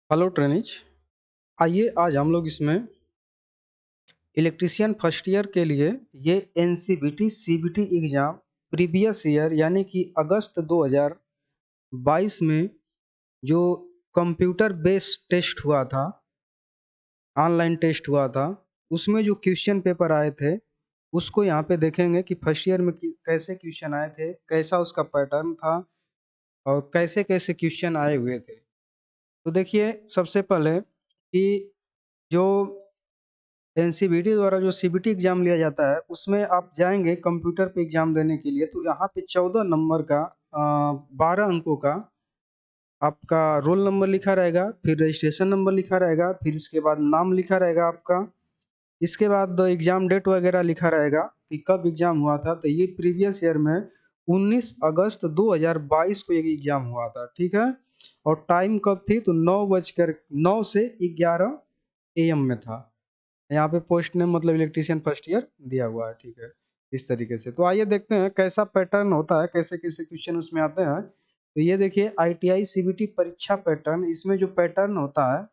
Hello trainees. आइए आज हम लोग इसमें इलेक्ट्रीशियन फर्स्ट ईयर के लिए ये NCBT CBT exam previous year यानी कि अगस्त 2022 में जो कंप्यूटर बेस्ड टेस्ट हुआ था, ऑनलाइन टेस्ट हुआ था, उसमें जो क्वेश्चन पेपर आए थे उसको यहाँ पे देखेंगे कि फर्स्ट ईयर में कैसे क्वेश्चन आए थे, कैसा उसका पैटर्न था और कैसे कैसे क्वेश्चन आए हुए थे। तो देखिए सबसे पहले कि जो एनसीबीटी द्वारा जो सीबीटी एग्जाम लिया जाता है उसमें आप जाएंगे कंप्यूटर पे एग्जाम देने के लिए, तो यहाँ पे 14 नंबर का 12 अंकों का आपका रोल नंबर लिखा रहेगा, फिर रजिस्ट्रेशन नंबर लिखा रहेगा, फिर इसके बाद नाम लिखा रहेगा आपका, इसके बाद एग्जाम डेट वगैरह लिखा रहेगा कि कब एग्जाम हुआ था। तो ये प्रीवियस ईयर में 19 अगस्त 2022 को ये एग्जाम हुआ था, ठीक है। और टाइम कब थी तो 9 से 11 AM में था। यहाँ पे पोस्ट नेम मतलब इलेक्ट्रीशियन फर्स्ट ईयर दिया हुआ है, ठीक है। इस तरीके से तो आइए देखते हैं कैसा पैटर्न होता है, कैसे कैसे क्वेश्चन उसमें आते हैं। तो ये देखिए आईटीआई सीबीटी परीक्षा पैटर्न, इसमें जो पैटर्न होता है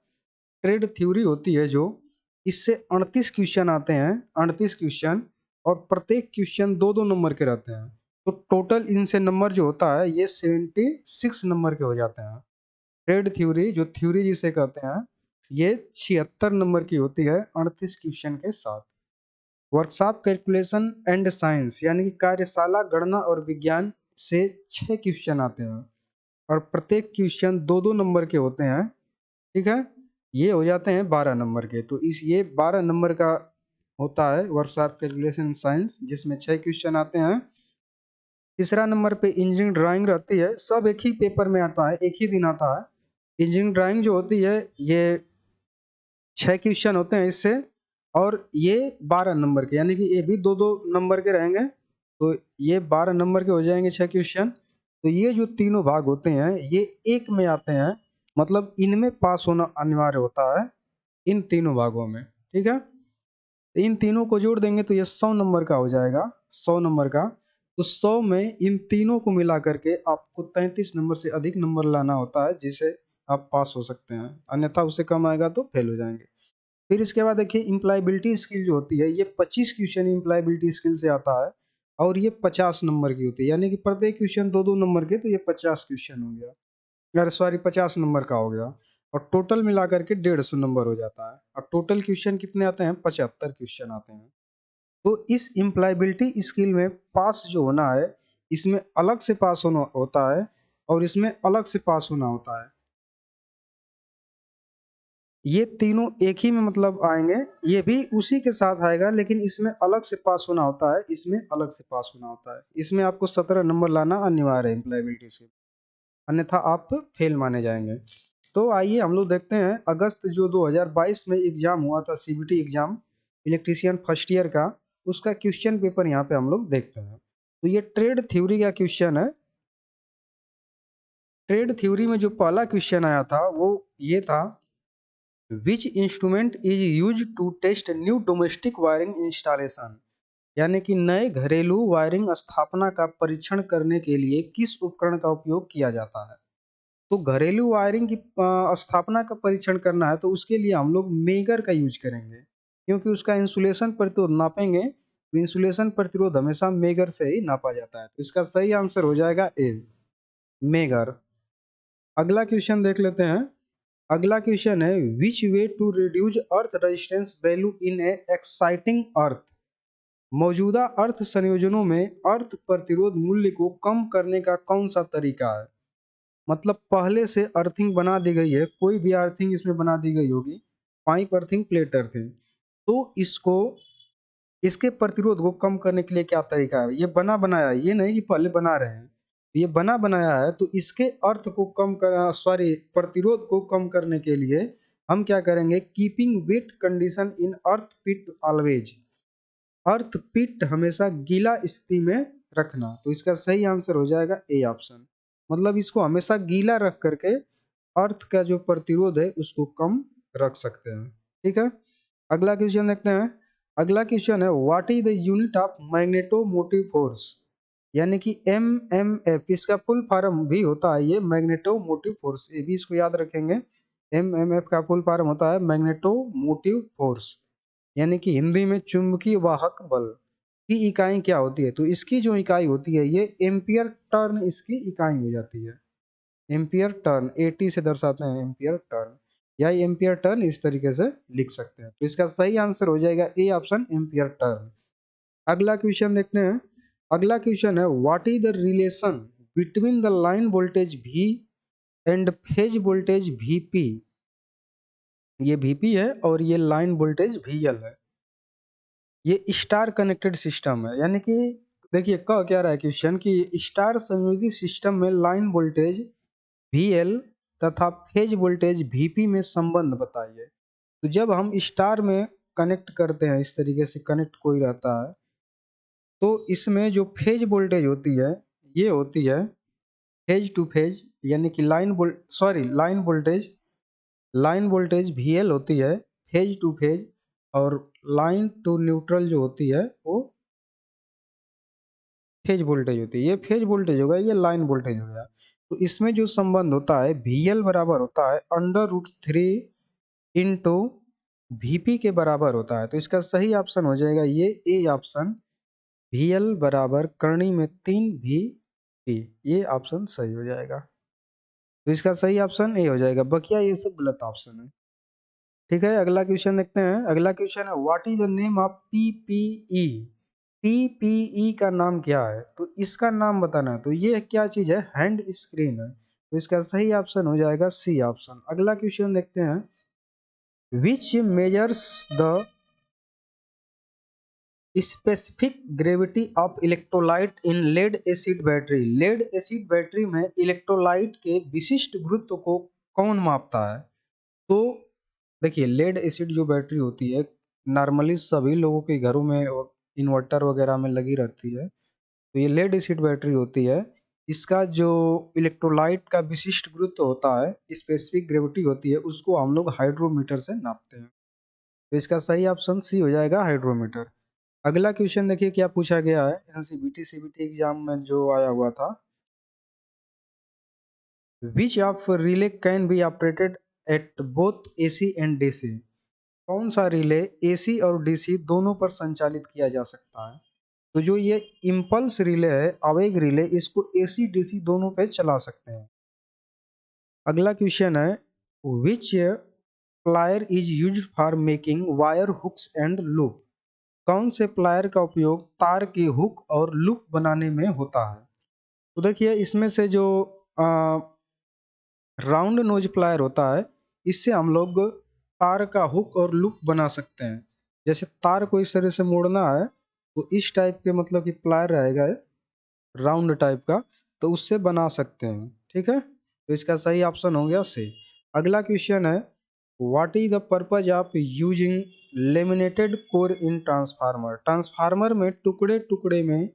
ट्रेड थ्योरी होती है जो, इससे 38 क्वेश्चन आते हैं, 38 क्वेश्चन, और प्रत्येक क्वेश्चन दो दो नंबर के रहते हैं। तो टोटल इनसे नंबर जो होता है ये 76 नंबर के हो जाते हैं। ट्रेड थ्योरी जो थ्योरी जिसे कहते हैं ये 76 नंबर की होती है 38 क्वेश्चन के साथ। वर्कशॉप कैलकुलेशन एंड साइंस यानी कि कार्यशाला गणना और विज्ञान से 6 क्वेश्चन आते हैं और प्रत्येक क्वेश्चन दो दो नंबर के होते हैं, ठीक है। ये हो जाते हैं 12 नंबर के। तो इस ये 12 नंबर का होता है वर्कशॉप कैलकुलेशन साइंस, जिसमें 6 क्वेश्चन आते हैं। तीसरा नंबर पे इंजीनियरिंग ड्राइंग रहती है, सब एक ही पेपर में आता है, एक ही दिन आता है। इंजीनियरिंग ड्राइंग जो होती है ये 6 क्वेश्चन होते हैं इससे, और ये 12 नंबर के, यानी कि ये भी दो दो नंबर के रहेंगे। तो ये 12 नंबर के हो जाएंगे 6 क्वेश्चन। तो ये जो तीनों भाग होते हैं ये एक में आते हैं, मतलब इनमें पास होना अनिवार्य होता है इन तीनों भागों में, ठीक है। तो इन तीनों को जोड़ देंगे तो ये 100 नंबर का हो जाएगा, 100 नंबर का। तो 100 में इन तीनों को मिला करके आपको 33 नंबर से अधिक नंबर लाना होता है जिसे आप पास हो सकते हैं, अन्यथा उससे कम आएगा तो फेल हो जाएंगे। फिर इसके बाद देखिए इम्प्लॉयबिलिटी स्किल जो होती है ये 25 क्वेश्चन इम्प्लॉयबिलिटी स्किल से आता है, और ये 50 नंबर की होती है, यानी कि प्रत्येक क्वेश्चन दो दो नंबर के, तो ये 50 क्वेश्चन हो गया, अरे सॉरी 50 नंबर का हो गया। और टोटल मिला करके 150 नंबर हो जाता है, और टोटल क्वेश्चन कितने आते हैं 75 क्वेश्चन आते हैं। तो इस इम्प्लॉयबिलिटी स्किल में पास जो होना है, इसमें अलग से पास होना होता है और इसमें अलग से पास होना होता है। ये तीनों एक ही में मतलब आएंगे, ये भी उसी के साथ आएगा लेकिन इसमें अलग से पास होना होता है, इसमें अलग से पास होना होता है। इसमें आपको 17 नंबर लाना अनिवार्य है इम्प्लॉयबिलिटी से, अन्यथा आप फेल माने जाएंगे। तो आइए हम लोग देखते हैं अगस्त जो 2022 में एग्जाम हुआ था CBT exam electrician first year का, उसका क्वेश्चन पेपर यहाँ पे हम लोग देखते हैं। तो ये ट्रेड थ्योरी का क्वेश्चन है। ट्रेड थ्योरी में जो पहला क्वेश्चन आया था वो ये था, which instrument is use to test new domestic wiring installation, यानी कि नए घरेलू वायरिंग स्थापना का परीक्षण करने के लिए किस उपकरण का उपयोग किया जाता है। तो घरेलू वायरिंग की स्थापना का परीक्षण करना है तो उसके लिए हम लोग मेगर का यूज करेंगे, क्योंकि उसका इंसुलेशन प्रतिरोध नापेंगे तो इंसुलेशन प्रतिरोध हमेशा मेगर से ही नापा जाता है। तो इसका सही आंसर हो जाएगा ए, मेगर। अगला क्वेश्चन देख लेते हैं। अगला क्वेश्चन है, which way to reduce earth resistance value in a exciting earth, मौजूदा अर्थ संयोजनों में अर्थ प्रतिरोध मूल्य को कम करने का कौन सा तरीका है। मतलब पहले से अर्थिंग बना दी गई है, कोई भी अर्थिंग इसमें बना दी गई होगी, पाइप अर्थिंग, प्लेट अर्थिंग, तो इसको इसके प्रतिरोध को कम करने के लिए क्या तरीका है। ये बना बनाया है, ये नहीं कि पहले बना रहे हैं, ये बना बनाया है। तो इसके अर्थ को कम कर सॉरी प्रतिरोध को कम करने के लिए हम क्या करेंगे, keeping wet condition in earth pit always, earth pit हमेशा गीला स्थिति में रखना। तो इसका सही आंसर हो जाएगा ए ऑप्शन, मतलब इसको हमेशा गीला रख करके अर्थ का जो प्रतिरोध है उसको कम रख सकते हैं, ठीक है। अगला क्वेश्चन देखते हैं। अगला क्वेश्चन है, what is the unit of magnetomotive force, यानी कि MMF, इसका फुल फॉर्म भी होता है ये मैग्नेटोमोटिव फोर्स, ये भी इसको याद रखेंगे। एमएमएफ का फुल फॉर्म होता है मैग्नेटोमोटिव फोर्स, यानी कि हिंदी में चुंबकीय वाहक बल की इकाई क्या होती है, तो इसकी जो इकाई होती है ये एम्पियर टर्न इसकी इकाई हो जाती है। एम्पियर टर्न 80 से दर्शाते हैं एम्पियर टर्न, या एम्पियर टर्न इस तरीके से लिख सकते हैं। तो इसका सही आंसर हो जाएगा ए ऑप्शन एम्पियर टर्न। अगला क्वेश्चन देखते हैं। अगला क्वेश्चन है what is the relation between the line voltage V and phase voltage VP. ये वीपी है और ये लाइन वोल्टेज वीएल है। ये स्टार कनेक्टेड सिस्टम है, यानी कि देखिए कह क्या रहा है क्वेश्चन कि स्टार संयोजित सिस्टम में लाइन वोल्टेज वीएल तथा फेज वोल्टेज वीपी में संबंध बताइए। तो जब हम स्टार में कनेक्ट करते हैं, इस तरीके से कनेक्ट कोई रहता है, तो इसमें जो फेज वोल्टेज होती है ये होती है फेज टू फेज, यानी कि लाइन वोल्टेज वीएल होती है फेज टू फेज, और लाइन टू न्यूट्रल जो होती है वो फेज वोल्टेज होती है। ये फेज वोल्टेज होगा, ये लाइन वोल्टेज हो गया। तो इसमें जो संबंध होता है वीएल बराबर होता है √3 इंटू वीपी के बराबर होता है। तो इसका सही ऑप्शन हो जाएगा ये ए ऑप्शन, वीएल बराबर करनी में 3 वीपी, ये ऑप्शन सही हो जाएगा। तो इसका सही ऑप्शन ए हो जाएगा, बकिया ये सब गलत ऑप्शन है। ठीक है, अगला क्वेश्चन देखते हैं। अगला क्वेश्चन है what is the name of PPE. PPE का नाम क्या है, तो इसका नाम बताना है। तो ये क्या चीज है, हैंड स्क्रीन है। तो इसका सही ऑप्शन हो जाएगा सी ऑप्शन। अगला क्वेश्चन देखते हैं which measures the specific gravity of electrolyte in lead acid battery. Lead acid battery में इलेक्ट्रोलाइट के विशिष्ट गुरुत्व को कौन मापता है। तो देखिए लेड एसिड जो बैटरी होती है नॉर्मली सभी लोगों के घरों में इन्वर्टर वगैरह में लगी रहती है। तो ये लेड एसिड बैटरी होती है, इसका जो इलेक्ट्रोलाइट का विशिष्ट गुरुत्व होता है, स्पेसिफिक ग्रेविटी होती है, उसको हम लोग हाइड्रोमीटर से नापते हैं। तो इसका सही ऑप्शन सी हो जाएगा हाइड्रोमीटर। अगला क्वेश्चन देखिए क्या पूछा गया है एनसीबीटी सीबीटी एग्जाम में जो आया हुआ था। Which of relay can be operated at both AC and DC. कौन सा रिले एसी और डीसी दोनों पर संचालित किया जा सकता है। तो जो ये इम्पल्स रिले है, आवेग रिले, इसको एसी डीसी दोनों पे चला सकते हैं। अगला क्वेश्चन है which plier is used for making wire hooks and loop. कौन से प्लायर का उपयोग तार की हुक और लूप बनाने में होता है। तो देखिए इसमें से जो राउंड नोज प्लायर होता है, इससे हम लोग तार का हुक और लूप बना सकते हैं। जैसे तार को इस तरह से मोड़ना है तो इस टाइप के मतलब कि प्लायर रहेगा राउंड टाइप का, तो उससे बना सकते हैं। ठीक है, तो इसका सही ऑप्शन हो गया सी। अगला क्वेश्चन है what is the purpose of using laminated core in transformer. Transformer में टुकड़े टुकड़े में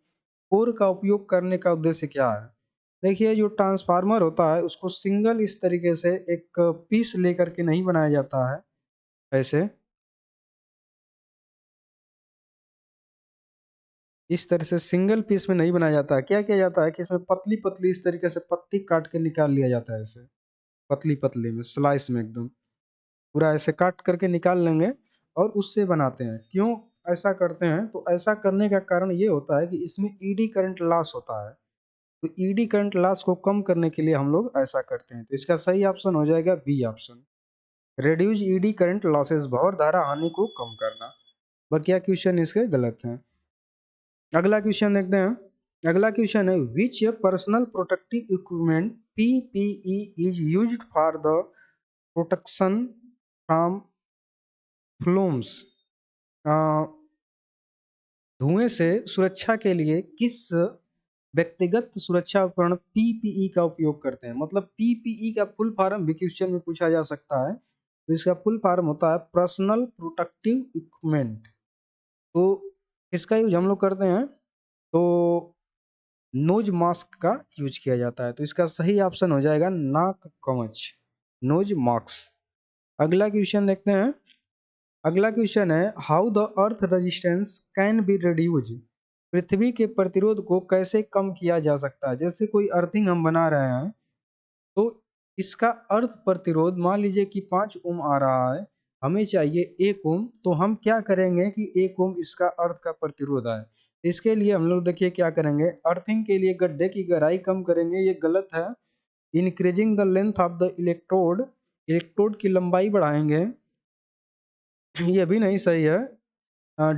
कोर का उपयोग करने का उद्देश्य क्या है। देखिए जो ट्रांसफार्मर होता है उसको सिंगल इस तरीके से एक पीस लेकर के नहीं बनाया जाता है, ऐसे इस तरह से सिंगल पीस में नहीं बनाया जाता है। क्या किया जाता है कि इसमें पतली पतली इस तरीके से पत्ती काट के निकाल लिया जाता है, ऐसे पतली पतली में स्लाइस में एकदम पूरा ऐसे काट करके निकाल लेंगे और उससे बनाते हैं। क्यों ऐसा करते हैं, तो ऐसा करने का कारण ये होता है कि इसमें ईडी करंट लॉस होता है। तो ईडी करंट लॉस को कम करने के लिए हम लोग ऐसा करते हैं। तो इसका सही ऑप्शन हो जाएगा B option, reduce eddy current losses, भंवर धारा हानि को कम करना। बकिया क्वेश्चन इसके गलत हैं। अगला क्वेश्चन देखते हैं। अगला क्वेश्चन है which personal protective equipment PPE is used for the protection from fumes. धुएं से सुरक्षा के लिए किस व्यक्तिगत सुरक्षा उपकरण पीपीई का उपयोग करते हैं। मतलब पीपीई का फुल फॉर्म भी क्वेश्चन में पूछा जा सकता है। तो इसका फुल फॉर्म होता है पर्सनल प्रोटेक्टिव इक्विपमेंट। तो इसका यूज हम लोग करते हैं तो नोज मास्क का यूज किया जाता है। तो इसका सही ऑप्शन हो जाएगा नाक कवच, नोज मास्क। अगला क्वेश्चन देखते हैं। अगला क्वेश्चन है how the earth resistance can be reduced. पृथ्वी के प्रतिरोध को कैसे कम किया जा सकता है। जैसे कोई अर्थिंग हम बना रहे हैं तो इसका अर्थ प्रतिरोध मान लीजिए कि 5 ओम आ रहा है, हमें चाहिए 1 ओम, तो हम क्या करेंगे कि 1 ओम इसका अर्थ का प्रतिरोध आए। इसके लिए हम लोग देखिए क्या करेंगे, अर्थिंग के लिए गड्ढे की गहराई कम करेंगे, ये गलत है। Increasing the length of the electrode, electrode की लंबाई बढ़ाएंगे, ये भी नहीं सही है।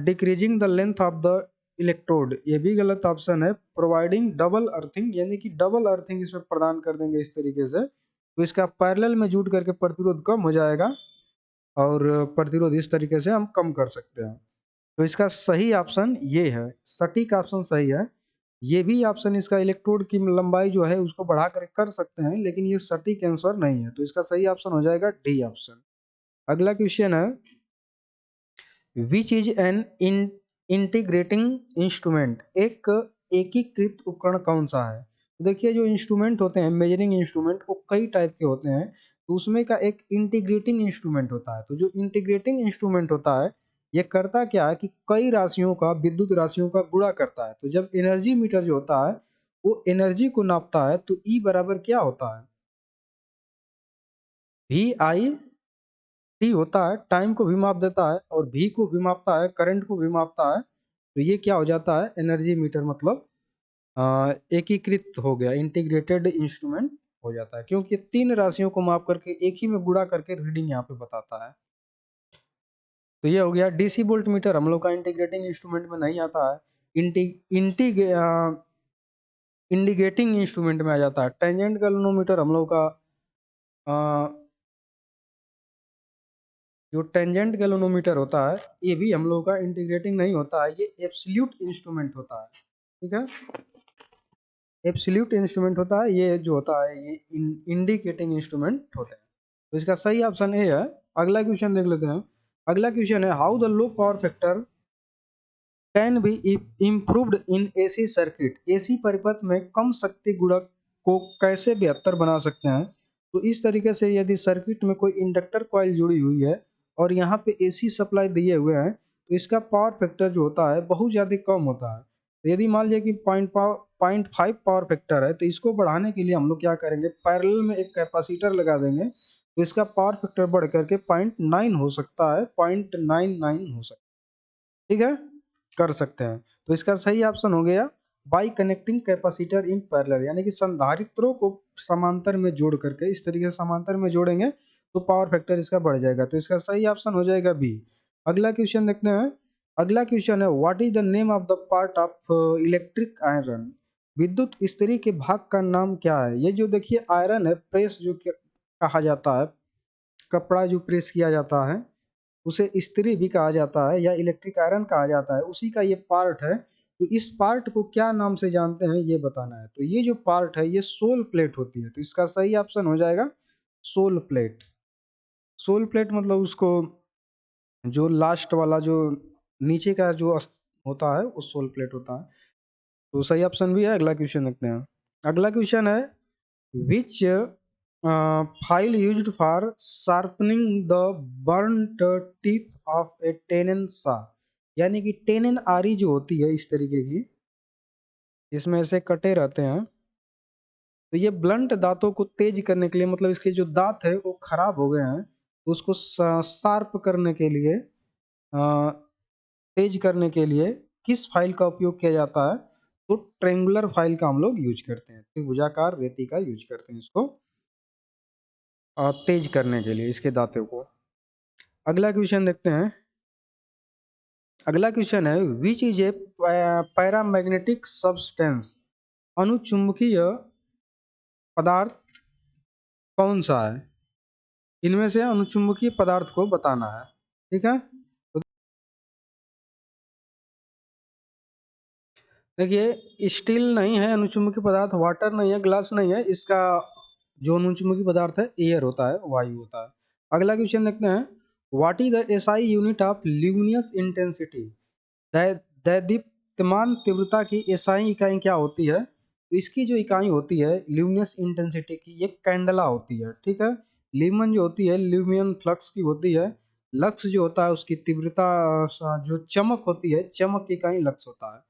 Decreasing the length of the electrode, ये भी गलत ऑप्शन है। प्रोवाइडिंग डबल अर्थिंग, यानी कि डबल अर्थिंग इसमें प्रदान कर देंगे इस तरीके से, तो इसका पैरेलल में जुट करके प्रतिरोध कम हो जाएगा और प्रतिरोध इस तरीके से हम कम कर सकते हैं। तो इसका सही ऑप्शन ये है, सटीक ऑप्शन सही है। ये भी ऑप्शन इसका इलेक्ट्रोड की लंबाई जो है उसको बढ़ा कर सकते हैं, लेकिन ये सटीक आंसर नहीं है, तो इसका सही ऑप्शन हो जाएगा डी ऑप्शन। अगला क्वेश्चन है, which is an integrating instrument, एक एकीकृत उपकरण कौन सा है। तो देखिए जो इंस्ट्रूमेंट होते हैं, मेजरिंग इंस्ट्रूमेंट, वो कई टाइप के होते हैं, तो उसमें का एक इंटीग्रेटिंग इंस्ट्रूमेंट होता है। तो जो इंटीग्रेटिंग इंस्ट्रूमेंट होता है, ये करता क्या है कि कई राशियों का, विद्युत राशियों का गुणा करता है। तो जब एनर्जी मीटर जो होता है वो एनर्जी को नापता है, तो ई बराबर क्या होता है, वी आई टी होता है, टाइम को भी माप देता है और भी को भी मापता है, करंट को भी मापता है। तो ये क्या हो जाता है, एनर्जी मीटर, मतलब एकीकृत हो गया, इंटीग्रेटेड इंस्ट्रूमेंट हो जाता है, क्योंकि तीन राशियों को माप करके एक ही में गुणा करके रीडिंग यहाँ पे बताता है। तो ये हो गया। डीसी वोल्ट मीटर हम लोग का इंटीग्रेटिंग इंस्ट्रूमेंट में नहीं आता है, इंटी इंटी इंडिकेटिंग इंस्ट्रूमेंट में आ जाता है। टेंजेंट गैल्वेनोमीटर हम लोग का अ, जो टेंजेंट गैल्वेनोमीटर होता है, ये भी हम लोग का इंटीग्रेटिंग नहीं होता है, ये एब्सोल्यूट इंस्ट्रूमेंट होता है। ठीक है, एब्सोल्यूट इंस्ट्रूमेंट होता है, ये जो होता है ये इंडिकेटिंग इंस्ट्रूमेंट होते हैं। तो इसका सही ऑप्शन ए है। अगला क्वेश्चन देख लेते हैं। अगला क्वेश्चन है, how the low power factor can be improved in AC circuit, AC परिपथ में कम शक्ति गुणक को कैसे बेहतर बना सकते हैं। तो इस तरीके से यदि सर्किट में कोई इंडक्टर कॉइल जुड़ी हुई है और यहाँ पे एसी सप्लाई दिए हुए हैं, तो इसका पावर फैक्टर जो होता है बहुत ज़्यादा कम होता है। तो यदि मान लिया कि 0.5 पावर फैक्टर है, तो इसको बढ़ाने के लिए हम लोग क्या करेंगे, पैरेलल में एक कैपेसिटर लगा देंगे, तो इसका पावर फैक्टर बढ़ करके 0.9 हो सकता है, 0.99 हो सकता है। ठीक है, कर सकते हैं। तो इसका सही ऑप्शन हो गया by connecting capacitor in parallel, यानी कि संधारित्रों को समांतर में जोड़ करके, इस तरीके से समांतर में जोड़ेंगे तो पावर फैक्टर इसका बढ़ जाएगा। तो इसका सही ऑप्शन हो जाएगा बी। अगला क्वेश्चन देखते हैं। अगला क्वेश्चन है, what is the name of the part of electric iron, विद्युत इस्त्री के भाग का नाम क्या है। ये जो देखिए आयरन है, प्रेस जो कहा जाता है, कपड़ा जो प्रेस किया जाता है उसे इस्त्री भी कहा जाता है या इलेक्ट्रिक आयरन कहा जाता है, उसी का ये पार्ट है। तो इस पार्ट को क्या नाम से जानते हैं ये बताना है। तो ये जो पार्ट है ये सोल प्लेट होती है, तो इसका सही ऑप्शन हो जाएगा सोल प्लेट। सोल प्लेट मतलब उसको जो लास्ट वाला जो नीचे का जो होता है वो सोल प्लेट होता है। तो सही ऑप्शन भी है। अगला क्वेश्चन देखते हैं। अगला क्वेश्चन है, which file used for sharpening the burnt teeth of a tenon saw, यानी कि टेनन आरी जो होती है इस तरीके की, इसमें से कटे रहते हैं, तो ये ब्लंट दांतों को तेज करने के लिए, मतलब इसके जो दांत है वो खराब हो गए हैं, तो उसको शार्प करने के लिए, अ, तेज करने के लिए किस फाइल का उपयोग किया जाता है। तो ट्रेंगुलर फाइल का हम लोग यूज करते हैं, त्रिभुजाकार रेती का यूज करते हैं इसको तेज करने के लिए इसके दांतों को। अगला क्वेश्चन देखते हैं। अगला क्वेश्चन है, which is a paramagnetic substance, अनुचुंबकीय पदार्थ कौन सा है। इनमें से अनुचुंबकीय पदार्थ को बताना है। ठीक है, तो देखिए स्टील नहीं है अनुचुंबकीय पदार्थ, वाटर नहीं है, ग्लास नहीं है, इसका जो अनुचुंबकीय पदार्थ है एयर होता है, वायु होता है। अगला क्वेश्चन देखते हैं, what is the SI unit of luminous intensity, दैदीप्यमान तीव्रता की एसआई इकाई क्या होती है। तो इसकी जो इकाई होती है ल्यूमिनस इंटेंसिटी की, ये कैंडला होती है। ठीक है, ल्यूमन जो होती है ल्यूमियन फ्लक्स की होती है, लक्स जो होता है उसकी तीव्रता, जो चमक होती है चमक की इकाई लक्स होता है,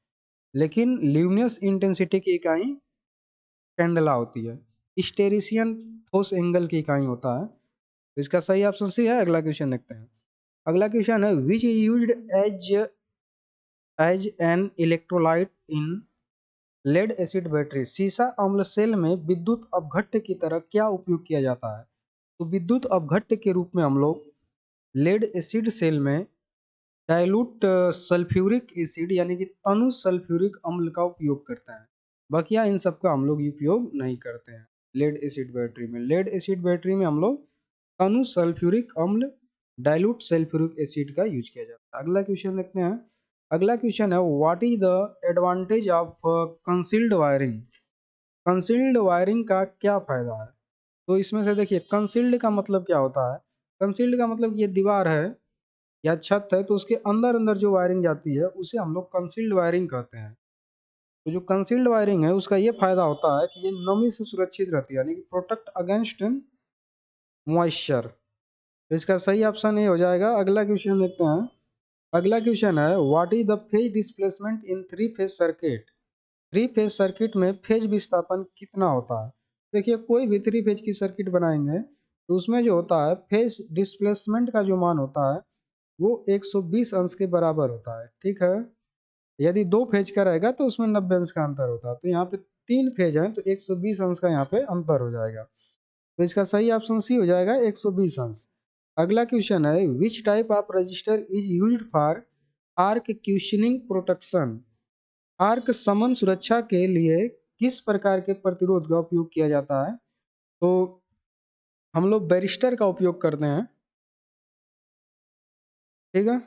लेकिन ल्यूमिनस इंटेंसिटी की इकाई कैंडला होती है। स्टेरिशियन ठोस एंगल की इकाई होता है। तो इसका सही ऑप्शन सी है। अगला क्वेश्चन देखते हैं। अगला क्वेश्चन है which used as an electrolyte in lead acid battery. सीसा अम्ल सेल में विद्युत अपघट्य की तरह क्या उपयोग किया जाता है? तो विद्युत अपघट्य के रूप में हम लोग लेड एसिड सेल में डाइल्यूट सल्फ्यूरिक एसिड यानी कि अणु सल्फ्यूरिक अम्ल का उपयोग करते हैं। बाकी इन सब का हम लोग उपयोग नहीं करते हैं लेड एसिड बैटरी में। लेड एसिड बैटरी में हम लोग अणु सल्फ्यूरिक अम्ल डाइल्यूट सल्फ्यूरिक एसिड का यूज किया जाता है। अगला क्वेश्चन देखते हैं। अगला क्वेश्चन है what is the advantage of concealed wiring. Concealed wiring का क्या फायदा है? तो इसमें से देखिए कंसील्ड का मतलब क्या होता है। कंसील्ड का मतलब ये दीवार है या छत है तो उसके अंदर अंदर जो वायरिंग जाती है उसे हम लोग कंसील्ड वायरिंग कहते हैं। तो जो कंसील्ड वायरिंग है उसका ये फायदा होता है कि ये नमी से सुरक्षित रहती है यानी कि प्रोटेक्ट अगेंस्ट मॉइस्चर। तो इसका सही ऑप्शन ये हो जाएगा। अगला क्वेश्चन देखते हैं। अगला क्वेश्चन है what is the phase displacement in three phase circuit. Three phase circuit में फेज विस्थापन कितना होता है? देखिए कोई भी थ्री फेज की सर्किट बनाएंगे तो उसमें जो होता है फेज डिस्प्लेसमेंट का जो मान होता है वो 120 अंश के बराबर होता है। ठीक है। यदि दो फेज का रहेगा तो उसमें 90 अंश का अंतर होता है। तो यहाँ पे तीन फेज है तो 120 अंश का यहाँ पे अंतर हो जाएगा। तो इसका सही ऑप्शन सी हो जाएगा 120 अंश। अगला क्वेश्चन है which type of resistor is used for arc quenching protection. Arc समन सुरक्षा के लिए किस प्रकार के प्रतिरोध का उपयोग किया जाता है? तो हम लोग बैरिस्टर का उपयोग करते हैं। ठीक है।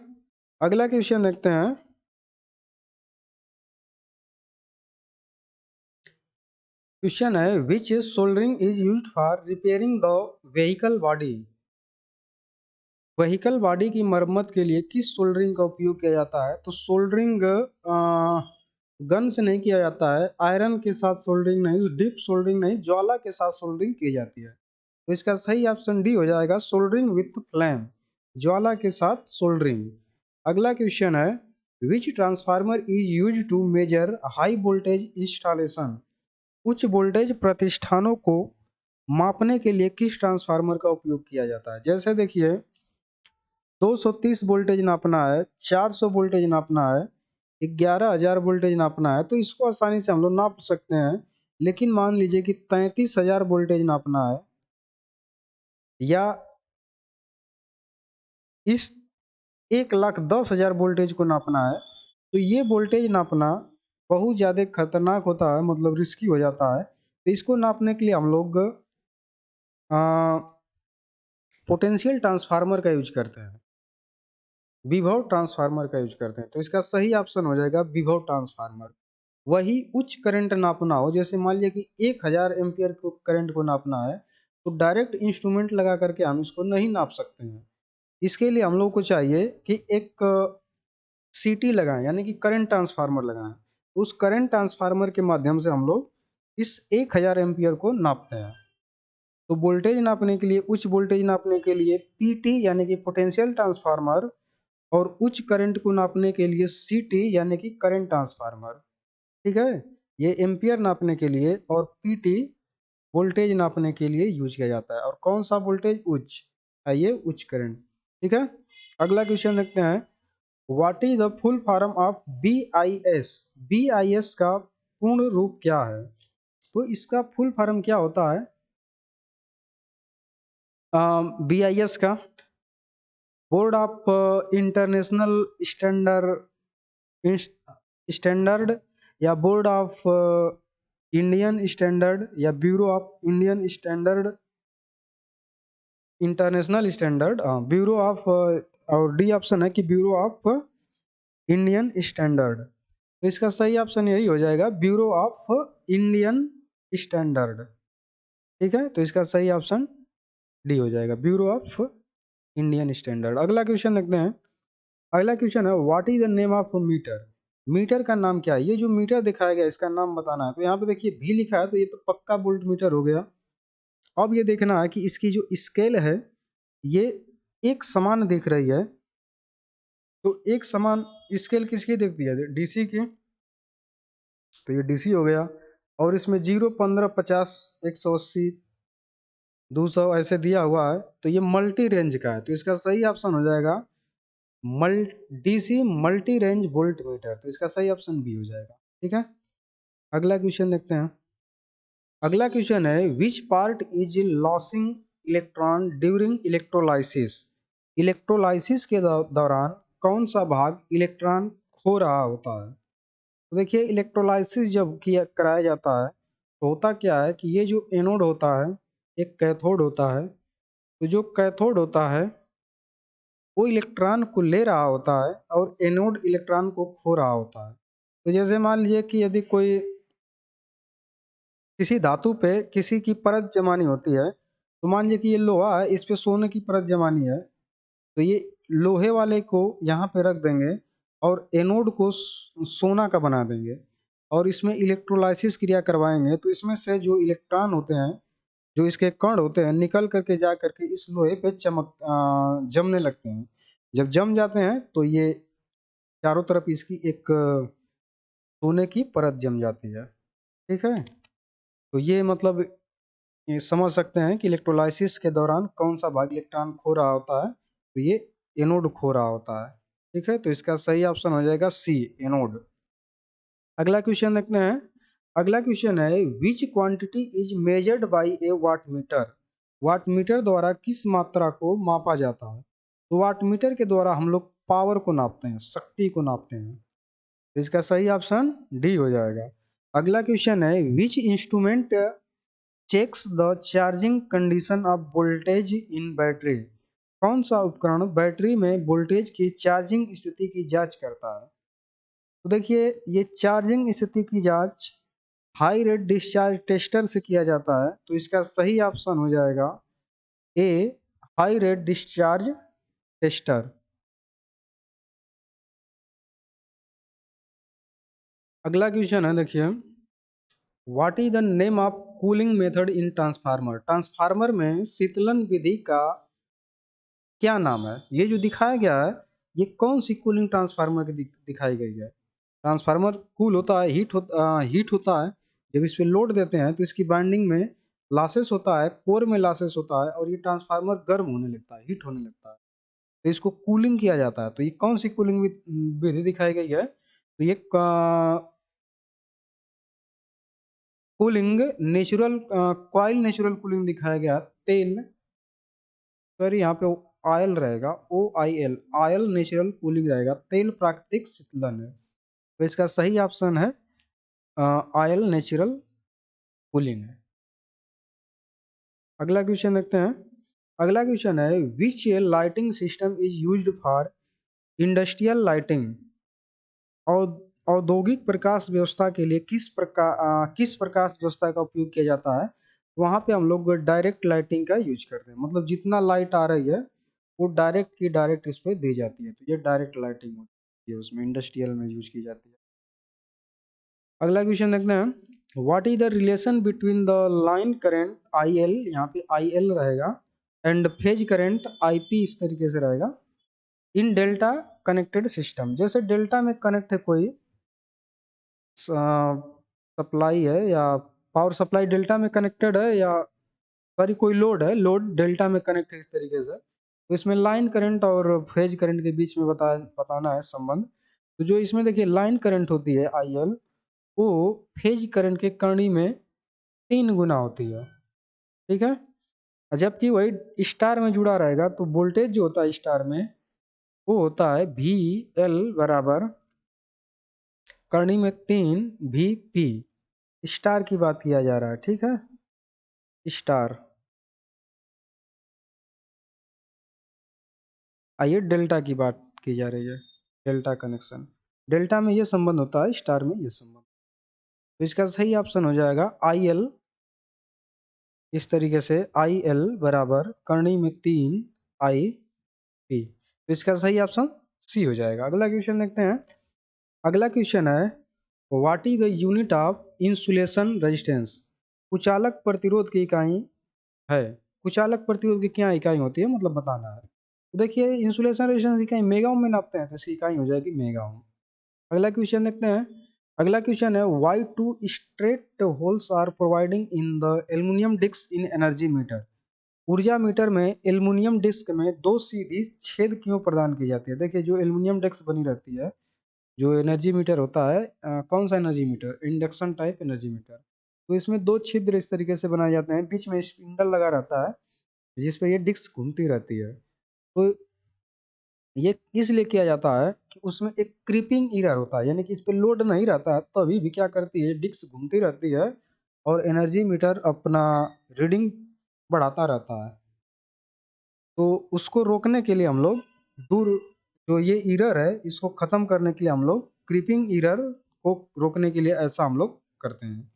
अगला क्वेश्चन देखते हैं। क्वेश्चन है which soldering is used for repairing the vehicle body. Vehicle body की मरम्मत के लिए किस सोल्डरिंग का उपयोग किया जाता है? तो सोल्डरिंग गन से नहीं किया जाता है। आयरन के साथ सोल्डरिंग नहीं, डीप सोल्डरिंग नहीं, ज्वाला के साथ सोल्डरिंग की जाती है। तो इसका सही ऑप्शन डी हो जाएगा सोल्डरिंग विथ फ्लेम, ज्वाला के साथ सोल्डरिंग। अगला क्वेश्चन है which transformer is use to measure high voltage installation. उच्च वोल्टेज प्रतिष्ठानों को मापने के लिए किस ट्रांसफार्मर का उपयोग किया जाता है? जैसे देखिए 230 वोल्टेज नापना है, 400 वोल्टेज नापना है, 11,000 वोल्टेज नापना है तो इसको आसानी से हम लोग नाप सकते हैं। लेकिन मान लीजिए कि 33,000 वोल्टेज नापना है या इस 1,10,000 वोल्टेज को नापना है तो ये वोल्टेज नापना बहुत ज़्यादा खतरनाक होता है, मतलब रिस्की हो जाता है। तो इसको नापने के लिए हम लोग पोटेंशियल ट्रांसफार्मर का यूज करते हैं, विभव ट्रांसफार्मर का यूज करते हैं। तो इसका सही ऑप्शन हो जाएगा विभव ट्रांसफार्मर। वही उच्च करंट नापना हो, जैसे मान लिया कि 1,000 एम्पियर को करंट को नापना है तो डायरेक्ट इंस्ट्रूमेंट लगा करके हम इसको नहीं नाप सकते हैं। इसके लिए हम लोग को चाहिए कि एक सीटी लगाएं यानी कि करंट ट्रांसफार्मर लगाएं। उस करंट ट्रांसफार्मर के माध्यम से हम लोग इस 1,000 एम्पियर को नापते हैं। तो वोल्टेज नापने के लिए, उच्च वोल्टेज नापने के लिए पीटी यानी कि पोटेंशियल ट्रांसफार्मर, और उच्च करंट को नापने के लिए सीटी यानी कि करंट ट्रांसफार्मर। ठीक है। ये एम्पियर नापने के लिए और पीटी वोल्टेज नापने के लिए यूज किया जाता है। और कौन सा वोल्टेज? उच्च, ये उच्च करंट। ठीक है। अगला क्वेश्चन देखते हैं what is the full form of BIS। BIS का पूर्ण रूप क्या है? तो इसका फुल फॉर्म क्या होता है? BIS का बोर्ड ऑफ इंटरनेशनल स्टैंडर्ड या बोर्ड ऑफ इंडियन स्टैंडर्ड या bureau of Indian standard international standard, bureau of, और डी ऑप्शन है कि ब्यूरो ऑफ इंडियन स्टैंडर्ड। तो इसका सही ऑप्शन यही हो जाएगा ब्यूरो ऑफ इंडियन स्टैंडर्ड। ठीक है। तो इसका सही ऑप्शन डी हो जाएगा ब्यूरो ऑफ इंडियन स्टैंडर्ड। अगला क्वेश्चन देखते हैं। अगला क्वेश्चन है what is the name of meter. Meter का नाम क्या है? ये जो मीटर दिखाया गया इसका नाम बताना है। तो यहाँ पे देखिए भी लिखा है तो ये तो पक्का वोल्ट मीटर हो गया। अब ये देखना है कि इसकी जो स्केल है ये एक समान दिख रही है। तो एक समान स्केल किसकी दिखती है? DC की। तो ये DC हो गया। और इसमें 0, 15, 50, 180, 200 ऐसे दिया हुआ है, तो ये मल्टी रेंज का है, तो इसका सही ऑप्शन हो जाएगा मल DC multi range volt meter, तो इसका सही ऑप्शन बी हो जाएगा। ठीक है, अगला क्वेश्चन देखते हैं। अगला क्वेश्चन है which part is losing electron during electrolysis. Electrolysis के दौरान कौन सा भाग इलेक्ट्रॉन खो रहा होता है। तो देखिए इलेक्ट्रोलाइसिस जब किया कराया जाता है तो होता क्या है कि ये जो एनोड होता है, एक कैथोड होता है, तो जो कैथोड होता है वो इलेक्ट्रॉन को ले रहा होता है और एनोड इलेक्ट्रॉन को खो रहा होता है। तो जैसे मान लीजिए कि यदि कोई किसी धातु पे किसी की परत जमानी होती है, तो मान लीजिए कि ये लोहा है, इस पे सोने की परत जमानी है, तो ये लोहे वाले को यहाँ पे रख देंगे और एनोड को सोना का बना देंगे और इसमें इलेक्ट्रोलाइसिस क्रिया करवाएंगे, तो इसमें से जो इलेक्ट्रॉन होते हैं, जो इसके कण होते हैं, निकल करके जा करके इस लोहे पे जमने लगते हैं। जब जम जाते हैं तो ये चारों तरफ इसकी एक सोने की परत जम जाती है। ठीक है, तो ये मतलब ये समझ सकते हैं कि इलेक्ट्रोलाइसिस के दौरान कौन सा भाग इलेक्ट्रॉन खो रहा होता है, तो ये एनोड खो रहा होता है। ठीक है, तो इसका सही ऑप्शन हो जाएगा सी, एनोड। अगला क्वेश्चन देखते हैं। अगला क्वेश्चन है which quantity is measured by a watt meter. Watt meter द्वारा किस मात्रा को मापा जाता है। तो वाट मीटर के द्वारा हम लोग पावर को नापते हैं, शक्ति को नापते हैं, तो इसका सही ऑप्शन डी हो जाएगा। अगला क्वेश्चन है which instrument checks the charging condition of voltage in battery. कौन सा उपकरण बैटरी में वोल्टेज की चार्जिंग स्थिति की जांच करता है। तो देखिए ये चार्जिंग स्थिति की जांच हाई रेट डिस्चार्ज टेस्टर से किया जाता है, तो इसका सही ऑप्शन हो जाएगा ए, हाई रेट डिस्चार्ज टेस्टर। अगला क्वेश्चन है देखिए what is the name of cooling method in transformer. Transformer में शीतलन विधि का क्या नाम है। ये जो दिखाया गया है ये कौन सी कूलिंग ट्रांसफार्मर की दिखाई गई है। ट्रांसफार्मर कूल होता है, हीट होता है, जब इस पे लोड देते हैं तो इसकी बाइंडिंग में लॉसेस होता है, कोर में लॉसेस होता है और ये ट्रांसफार्मर गर्म होने लगता है, हीट होने लगता है, तो इसको कूलिंग किया जाता है। तो ये कौन सी कूलिंग विधि दिखाई गई है, तो ये cooling natural coil natural cooling दिखाया गया। तेल सर यहाँ पे ऑयल रहेगा, O I L, oil natural cooling रहेगा, तेल प्राकृतिक शीतलन है, तो इसका सही ऑप्शन है ऑयल नेचुरल कूलिंग है। अगला क्वेश्चन देखते हैं। अगला क्वेश्चन है which lighting system is used for industrial lighting. औद्योगिक प्रकाश व्यवस्था के लिए किस प्रकाश व्यवस्था का उपयोग किया जाता है। वहाँ पे हम लोग डायरेक्ट लाइटिंग का यूज करते हैं, मतलब जितना लाइट आ रही है वो डायरेक्ट की डायरेक्ट इस पे दी जाती है, तो ये डायरेक्ट लाइटिंग होती है, उसमें इंडस्ट्रियल में यूज की जाती है। अगला क्वेश्चन देखते हैं what is the relation between the line current I L, यहाँ पे आई एल रहेगा, and phase current I P, इस तरीके से रहेगा, इन डेल्टा कनेक्टेड सिस्टम। जैसे डेल्टा में कनेक्ट है कोई सप्लाई है या पावर सप्लाई डेल्टा में कनेक्टेड है, या सॉरी कोई लोड है, लोड डेल्टा में कनेक्ट है, इस तरीके से, तो इसमें लाइन करंट और फेज करंट के बीच में बताना है संबंध। तो जो इसमें देखिए लाइन करंट होती है आई एल, वो फेज करंट के करनी में 3 गुना होती है। ठीक है, जबकि वही स्टार में जुड़ा रहेगा तो वोल्टेज जो होता है स्टार में वो होता है वी एल बराबर करनी में 3 वी पी। स्टार की बात किया जा रहा है। ठीक है, स्टार। आइए डेल्टा की बात की जा रही है, डेल्टा कनेक्शन, डेल्टा में ये संबंध होता है, स्टार में ये संबंध, तो इसका सही ऑप्शन हो जाएगा आई एल, इस तरीके से आई एल बराबर करनी में 3 आई पी, तो इसका सही ऑप्शन सी हो जाएगा। अगला क्वेश्चन देखते हैं। अगला क्वेश्चन है what is the unit of insulation resistance. कुचालक प्रतिरोध की इकाई है। कुचालक प्रतिरोध की क्या इकाई होती है, मतलब बताना है। तो देखिए इंसुलेशन रेजिस्टेंस की इकाई मेगा ओम में नापते हैं, तो इसकी इकाई हो जाएगी मेगा ओम। अगला क्वेश्चन देखते हैं। अगला क्वेश्चन है why two straight holes are providing in the aluminium disc in energy meter. ऊर्जा मीटर में एल्युमिनियम डिस्क में दो सीधी छेद क्यों प्रदान की जाती है? देखिए जो एल्युमिनियम डिस्क बनी रहती है, जो एनर्जी मीटर होता है, कौन सा energy meter? Induction type energy meter. तो इसमें दो छिद्र इस तरीके से बनाए जाते हैं, बीच में स्पिंडल लगा रहता है जिस पे ये डिस्क घूमती रहती है। तो ये इसलिए किया जाता है कि उसमें एक क्रीपिंग एरर होता है, यानी कि इस पे लोड नहीं रहता है तभी भी क्या करती है, डिस्क घूमती रहती है और एनर्जी मीटर अपना रीडिंग बढ़ाता रहता है। तो उसको रोकने के लिए हम लोग दूर, जो ये एरर है इसको ख़त्म करने के लिए हम लोग क्रीपिंग एरर को रोकने के लिए ऐसा हम लोग करते हैं।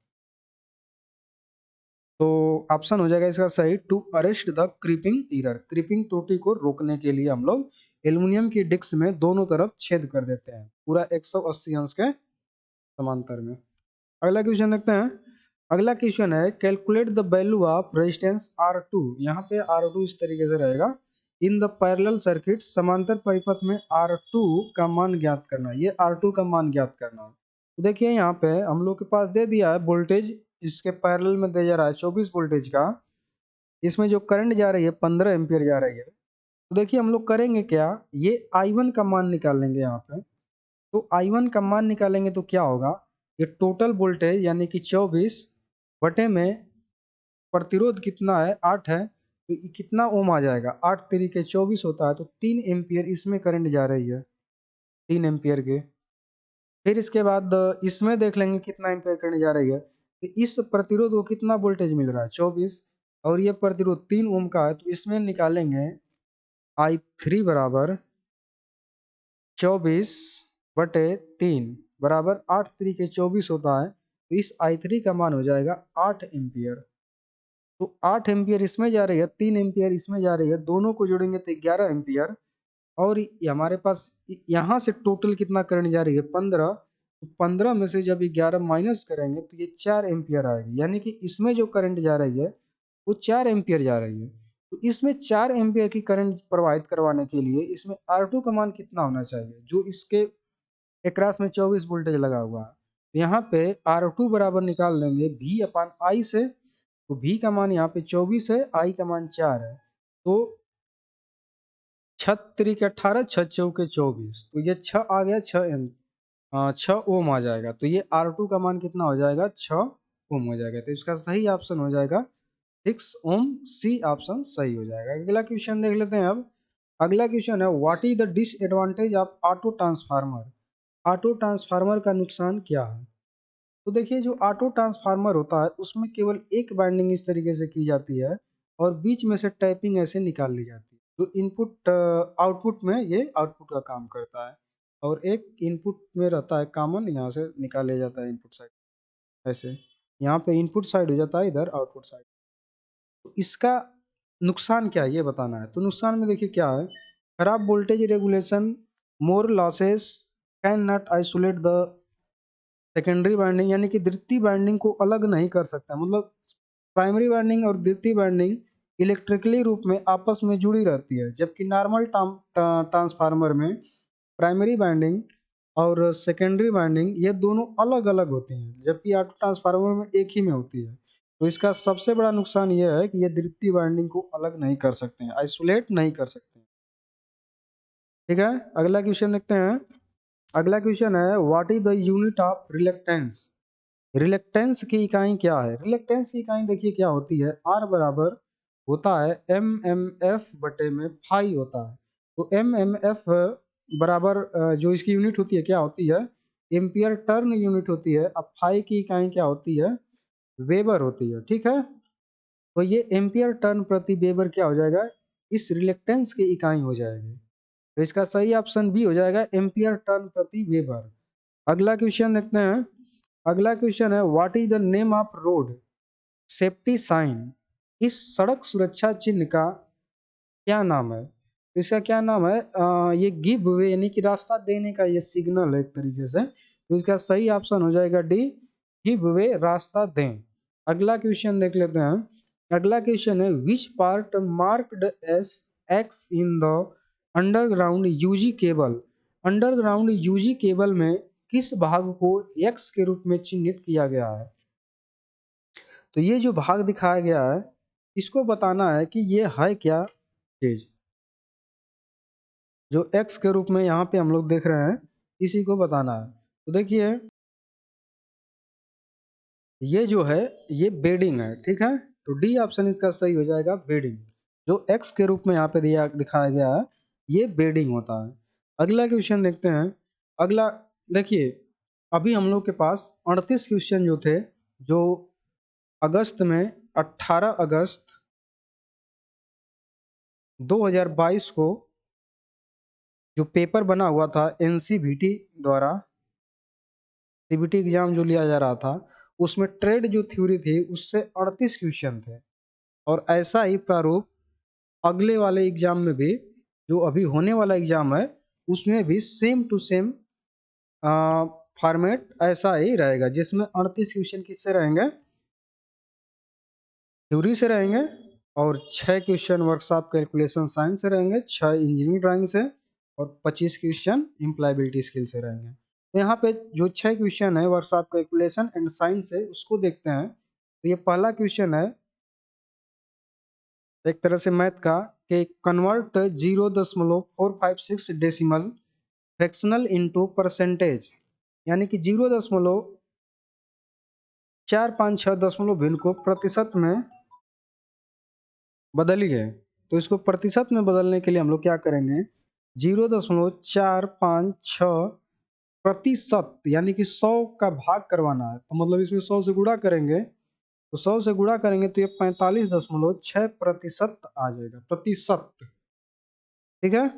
तो ऑप्शन हो जाएगा इसका सही, to arrest the creeping error. Creeping त्रुटि को रोकने के लिए हम लोग एल्युमिनियम की डिस्क में दोनों तरफ छेद कर देते हैं पूरा 180 अंश के समांतर में। अगला क्वेश्चन देखते हैं। अगला क्वेश्चन है calculate the value of resistance R2। यहाँ पे R2 इस तरीके से रहेगा, इन द पैरेलल सर्किट, समांतर परिपथ में R2 का मान ज्ञात करना। ये R2 का मान ज्ञात करना। तो देखिए यहाँ पे हम लोग के पास दे दिया है वोल्टेज, इसके पैरेलल में दे जा रहा है 24 वोल्टेज का, इसमें जो करंट जा रही है 15 एम्पियर जा रही है। तो देखिए हम लोग करेंगे क्या, ये I1 का मान निकाल लेंगे यहाँ पे। तो I1 का मान निकालेंगे तो क्या होगा, ये टोटल वोल्टेज यानी कि 24 बटे में प्रतिरोध कितना है 8 है, तो ये कितना ओम आ जाएगा, 8 तरीके 24 होता है, तो 3 एम्पियर इसमें करंट जा रही है, 3 एम्पियर के। फिर इसके बाद इसमें देख लेंगे कितना एम्पियर करंट जा रही है, तो इस प्रतिरोध को कितना वोल्टेज मिल रहा है 24, और ये प्रतिरोध 3 ओम का है, तो इसमें निकालेंगे I3 बराबर 24 बटे 3 बराबर 8 तरीके 24 होता है, तो इस I3 का मान हो जाएगा 8 एम्पियर। तो 8 एम्पियर इसमें जा रही है, 3 एम्पियर इसमें जा रही है, दोनों को जोड़ेंगे तो 11 एम्पियर। और ये हमारे पास यहाँ से टोटल कितना करंट जा रही है 15, तो 15 में से जब 11 माइनस करेंगे तो ये 4 एम्पियर आएगी, यानी कि इसमें जो करंट जा रही है वो 4 एम्पियर जा रही है। तो इसमें 4 एम्पियर की करंट प्रवाहित करवाने के लिए इसमें R2 का मान कितना होना चाहिए, जो इसके एकरास में 24 वोल्टेज लगा हुआ है। तो यहाँ पे R2 बराबर निकाल देंगे V अपान I से, तो V का मान यहाँ पे 24 है, I का मान 4 है, तो 6 तिरिक 18, 6 चौके 24, तो ये 6 आ गया, 6 ओम आ जाएगा। तो ये R2 का मान कितना हो जाएगा, 6 ओम हो जाएगा। तो इसका सही ऑप्शन हो जाएगा 6 ओम, सी ऑप्शन सही हो जाएगा। अगला क्वेश्चन देख लेते हैं अब। अगला क्वेश्चन है what is the disadvantage of auto transformer. Auto transformer का नुकसान क्या है? तो देखिए जो ऑटो ट्रांसफार्मर होता है उसमें केवल एक बाइंडिंग इस तरीके से की जाती है और बीच में से टैपिंग ऐसे निकाल ली जाती है, जो इनपुट आउटपुट में ये आउटपुट का काम करता है, और एक इनपुट में रहता है कॉमन, यहाँ से निकाल लिया जाता है इनपुट साइड, ऐसे यहाँ पे इनपुट साइड हो जाता है, इधर आउटपुट साइड। तो इसका नुकसान क्या है ये बताना है। तो नुकसान में देखिए क्या है, खराब voltage regulation, more losses, can not isolate the secondary binding, यानी कि द्वितीय बाइंडिंग को अलग नहीं कर सकता, मतलब प्राइमरी बाइंडिंग और द्वितीय बाइंडिंग इलेक्ट्रिकली रूप में आपस में जुड़ी रहती है, जबकि नॉर्मल ट्रांसफार्मर में प्राइमरी बाइंडिंग और सेकेंडरी बाइंडिंग ये दोनों अलग अलग होती हैं, जबकि ऑटो ट्रांसफार्मर में एक ही में होती है। तो इसका सबसे बड़ा नुकसान ये है कि ये द्वितीय बाइंडिंग को अलग नहीं कर सकते हैं, आइसोलेट नहीं कर सकते हैं। ठीक है, अगला क्वेश्चन देखते हैं। अगला क्वेश्चन है what is the unit of reluctance. Reluctance की इकाई क्या है? रिलेक्टेंस की इकाई देखिए क्या होती है, आर बराबर होता है MM/F बटे में फाई होता है। तो MM/F बराबर जो इसकी यूनिट होती है क्या होती है, एम्पियर टर्न यूनिट होती है। अब फाई की इकाई क्या होती है, वेबर होती है। ठीक है, तो ये एम्पियर टर्न प्रति वेबर क्या हो जाएगा, इस रिलेक्टेंस की इकाई हो जाएगी। तो इसका सही ऑप्शन बी हो जाएगा, एम्पियर टर्न प्रति वेबर। अगला क्वेश्चन देखते हैं। अगला क्वेश्चन है what is the name of road safety sign. इस सड़क सुरक्षा चिन्ह का क्या नाम है? तो इसका क्या नाम है, ये गिव वे यानी कि रास्ता देने का ये सिग्नल है एक तरीके से। तो इसका सही ऑप्शन हो जाएगा डी, गिव वे, रास्ता दें। अगला क्वेश्चन देख लेते हैं। अगला क्वेश्चन है which part marked as X in the underground UG cable. Underground UG cable में किस भाग को एक्स के रूप में चिन्हित किया गया है? तो ये जो भाग दिखाया गया है इसको बताना है कि ये है क्या चीज, जो एक्स के रूप में यहाँ पे हम लोग देख रहे हैं, इसी को बताना है। तो देखिए ये जो है ये बेडिंग है, ठीक है। तो डी ऑप्शन इसका सही हो जाएगा, बेडिंग। जो एक्स के रूप में यहाँ पे दिखाया गया है, ये बेडिंग होता है। अगला क्वेश्चन देखते हैं। अगला देखिए, अभी हम लोग के पास 38 क्वेश्चन जो थे, जो अगस्त में 18 अगस्त 2022 को जो पेपर बना हुआ था एनसीवीटी द्वारा, सीबीटी एग्जाम जो लिया जा रहा था, उसमें ट्रेड जो थ्योरी थी उससे 38 क्वेश्चन थे। और ऐसा ही प्रारूप अगले वाले एग्जाम में भी, जो अभी होने वाला एग्जाम है, उसमें भी सेम टू सेम फॉर्मेट ऐसा ही रहेगा, जिसमें 38 क्वेश्चन किससे रहेंगे, थ्योरी से रहेंगे, और 6 क्वेश्चन वर्कशॉप कैलकुलेशन साइंस से रहेंगे, 6 इंजीनियरिंग ड्राइंग से, और 25 क्वेश्चन इम्प्लॉयबिलिटी स्किल से रहेंगे। तो यहाँ पे जो 6 क्वेश्चन है वर्कशॉप कैलकुलेशन एंड साइंस से, उसको देखते हैं। तो ये पहला क्वेश्चन है एक तरह से मैथ का, कि convert 0.456 decimal fractional into percentage, यानी कि 0.456 दशमलव भिन्न को प्रतिशत में बदलिए। तो इसको प्रतिशत में बदलने के लिए हम लोग क्या करेंगे, 0.456 प्रतिशत यानी कि 100 का भाग करवाना है। तो मतलब इसमें 100 से गुणा करेंगे, तो 100 से गुणा करेंगे तो ये 45.6% आ जाएगा, प्रतिशत, ठीक है।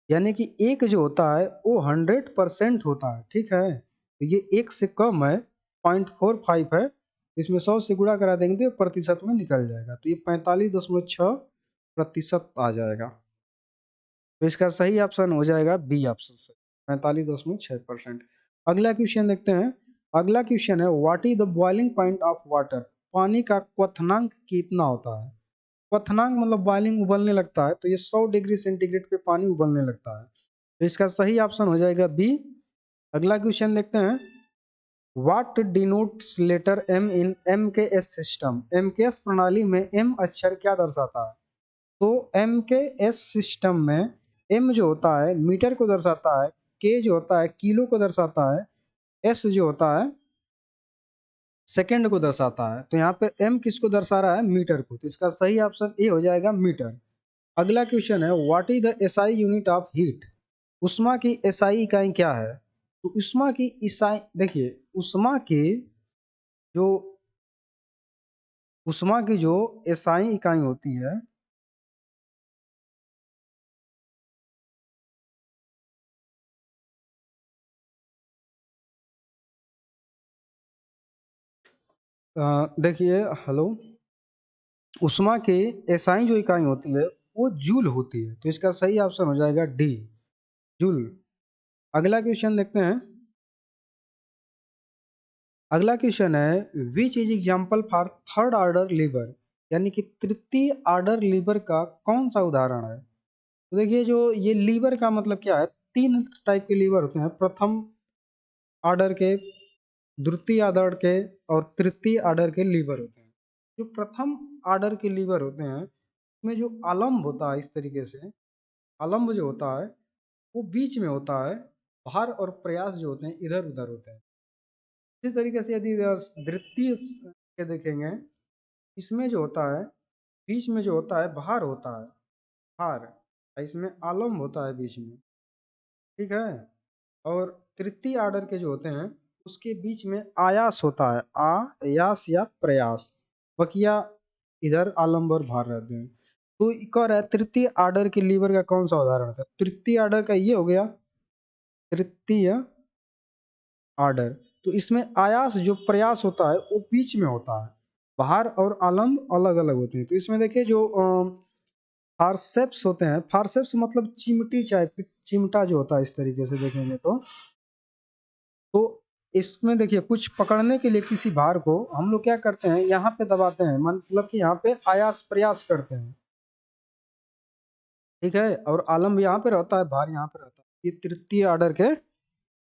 यानी कि एक जो होता है वो 100% होता है, ठीक है। तो ये एक से कम है, 0.45 है, इसमें 100 से गुणा करा देंगे तो ये प्रतिशत में निकल जाएगा। तो ये 45.6% आ जाएगा। तो इसका सही ऑप्शन हो जाएगा बी ऑप्शन से, 45.6%। अगला क्वेश्चन देखते हैं। अगला क्वेश्चन है, what is the boiling point of water, पानी का क्वथनांक कितना होता है। क्वथनांक मतलब बॉइलिंग, उबलने लगता है, तो ये 100 डिग्री सेंटीग्रेड पे पानी उबलने लगता है। तो इसका सही ऑप्शन हो जाएगा बी। अगला क्वेश्चन देखते हैं, what denotes letter M in M K S system, M K S प्रणाली में एम अक्षर क्या दर्शाता है। तो एम के एस सिस्टम में एम जो होता है मीटर को दर्शाता है, के जो होता है किलो को दर्शाता है, एस जो होता है सेकंड को दर्शाता है। तो यहाँ पे एम किसको दर्शा रहा है, मीटर को। तो इसका सही ऑप्शन ए हो जाएगा, मीटर। अगला क्वेश्चन है, what is the SI unit of heat, उष्मा की एसआई इकाई क्या है। तो उष्मा की ईसाई, देखिए जो उष्मा की जो एसआई इकाई होती है, देखिए हेलो, उष्मा की एसआई जो इकाई होती है वो जूल होती है। तो इसका सही ऑप्शन हो जाएगा डी, जूल। अगला क्वेश्चन देखते हैं। अगला क्वेश्चन है, which is example for third order liver, यानी कि तृतीय ऑर्डर लीवर का कौन सा उदाहरण है। तो देखिए जो ये लीवर का मतलब क्या है, तीन टाइप के लीवर होते हैं, प्रथम ऑर्डर के, द्वितीय ऑर्डर के, और तृतीय ऑर्डर के लीवर होते हैं। जो प्रथम ऑर्डर के लीवर होते हैं उसमें जो आलम्ब होता है, इस तरीके से आलम्ब जो होता है वो बीच में होता है, भार और प्रयास जो होते हैं इधर उधर होते हैं। इसी तरीके से यदि द्वितीय के देखेंगे, इसमें जो होता है बीच में जो होता है भार होता है, भार, इसमें आलम्ब होता है बीच में, ठीक है। और तृतीय ऑर्डर के जो होते हैं उसके बीच में आयास होता है, आयास या प्रयास, बकिया इधर आलम्ब और भार रहते हैं। तो एक और है, तृतीय ऑर्डर के लीवर का कौन सा उदाहरण था। तृतीय ऑर्डर का ये हो गया, तृतीय ऑर्डर। तो इसमें आयास जो प्रयास होता है वो बीच में होता है, भार और आलम्ब अलग अलग होते हैं। तो इसमें देखिए जो फारसेप्स होते हैं, फारसेप्स मतलब चिमटी टाइप, चिमटा जो होता है, इस तरीके से देखेंगे तो इसमें देखिए कुछ पकड़ने के लिए किसी भार को हम लोग क्या करते हैं, यहाँ पे दबाते हैं, मतलब कि यहाँ पे आयास प्रयास करते हैं, ठीक है। और आलम्ब यहाँ पे रहता है, भार यहाँ पे रहता है। ये तृतीय ऑर्डर के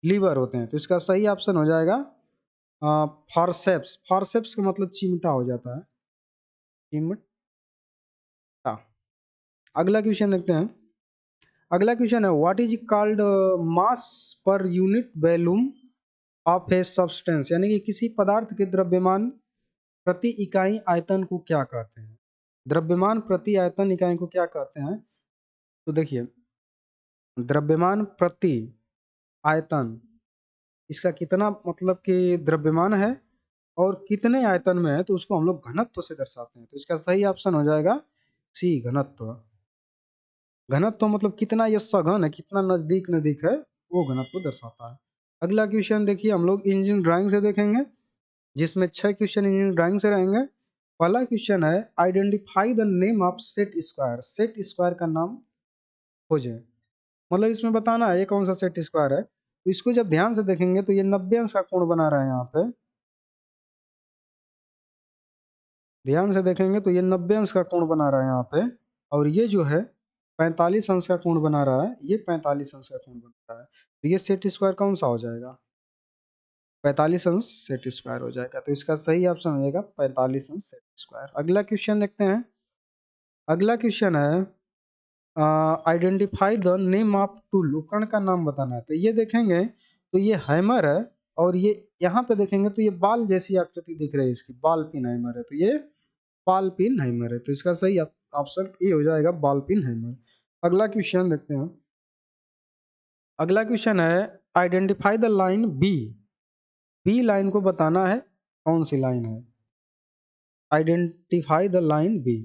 लीवर होते हैं। तो इसका सही ऑप्शन हो जाएगा फॉरसेप्स। फॉरसेप्स का मतलब चिमटा हो जाता है, चिमटा। अगला क्वेश्चन देखते हैं। अगला क्वेश्चन है what is called mass per unit volume of a substance, यानी कि किसी पदार्थ के द्रव्यमान प्रति इकाई आयतन को क्या कहते हैं। द्रव्यमान प्रति आयतन इकाई को क्या कहते हैं? तो देखिए, द्रव्यमान प्रति आयतन, इसका कितना मतलब कि द्रव्यमान है और कितने आयतन में है, तो उसको हम लोग घनत्व से दर्शाते हैं। तो इसका सही ऑप्शन हो जाएगा सी, घनत्व। घनत्व मतलब कितना ये सघन है, कितना नजदीक नजदीक है, वो घनत्व दर्शाता है। अगला क्वेश्चन देखिए, हम लोग इंजीनियरिंग ड्राइंग से देखेंगे, जिसमें 6 क्वेश्चन इंजीनियरिंग ड्राइंग से रहेंगे। पहला क्वेश्चन है identify the name of set square. Set square का नाम खोजें, मतलब इसमें बताना है ये कौन सा सेट स्क्वायर है। तो इसको जब ध्यान से देखेंगे तो ये 90 अंश का कोण बना रहा है यहाँ पे। ध्यान से देखेंगे तो ये 90 अंश का कोण बना रहा है यहाँ पे, और ये जो है 45 अंश का कोण बना रहा है, ये 45 अंश का कोण बन रहा है। तो ये सेट स्क्वायर कौन सा हो जाएगा? 45 अंश सेट स्क्वायर हो जाएगा। तो इसका सही ऑप्शन हो जाएगा 45 अंश सेट स्क्वायर। अगला क्वेश्चन देखते हैं। अगला क्वेश्चन है identify the name of tool. उपकरण का नाम बताना है। तो ये देखेंगे तो ये हैमर है, और ये यहाँ पे देखेंगे तो ये बाल जैसी आकृति दिख रही है इसकी, बाल पिन हैमर है। तो ये बाल पिन हैमर है। तो इसका सही ऑप्शन ए हो जाएगा, बाल पिन हैमर। अगला क्वेश्चन देखते हैं। अगला क्वेश्चन है identify the line B. B line को बताना है कौन सी लाइन है। Identify the line B.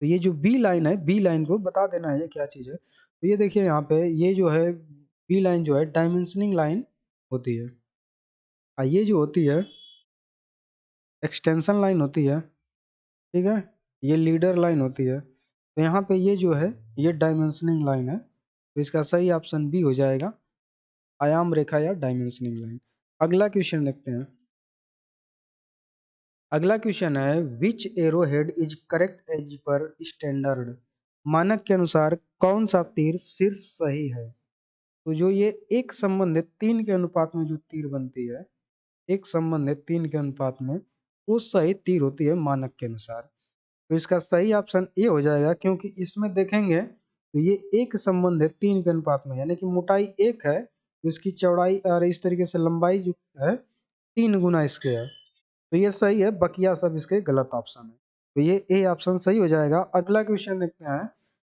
तो ये जो बी लाइन है, बी लाइन को बता देना है ये क्या चीज़ है। तो ये देखिए यहाँ पे ये जो है बी लाइन जो है डायमेंशनिंग लाइन होती है, और ये जो होती है एक्सटेंशन लाइन होती है, ठीक है, ये लीडर लाइन होती है। तो यहाँ पे ये जो है ये डायमेंशनिंग लाइन है। तो इसका सही ऑप्शन बी हो जाएगा, आयाम रेखा या डायमेंशनिंग लाइन। अगला क्वेश्चन देखते हैं। अगला क्वेश्चन है which arrowhead is correct as per standard. मानक के अनुसार कौन सा तीर शीर्ष सही है। तो जो ये एक संबंधित 3 के अनुपात में जो तीर बनती है, एक संबंधित 3 के अनुपात में, वो सही तीर होती है मानक के अनुसार। तो इसका सही ऑप्शन ये हो जाएगा, क्योंकि इसमें देखेंगे तो ये एक संबंधित 3 के अनुपात में, यानी कि मोटाई 1 है तो इसकी चौड़ाई और इस तरीके से लंबाई जो है 3 गुना इसके है। तो ये सही है, बकिया सब इसके गलत ऑप्शन है। तो ये ए ऑप्शन सही हो जाएगा। अगला क्वेश्चन देखते हैं।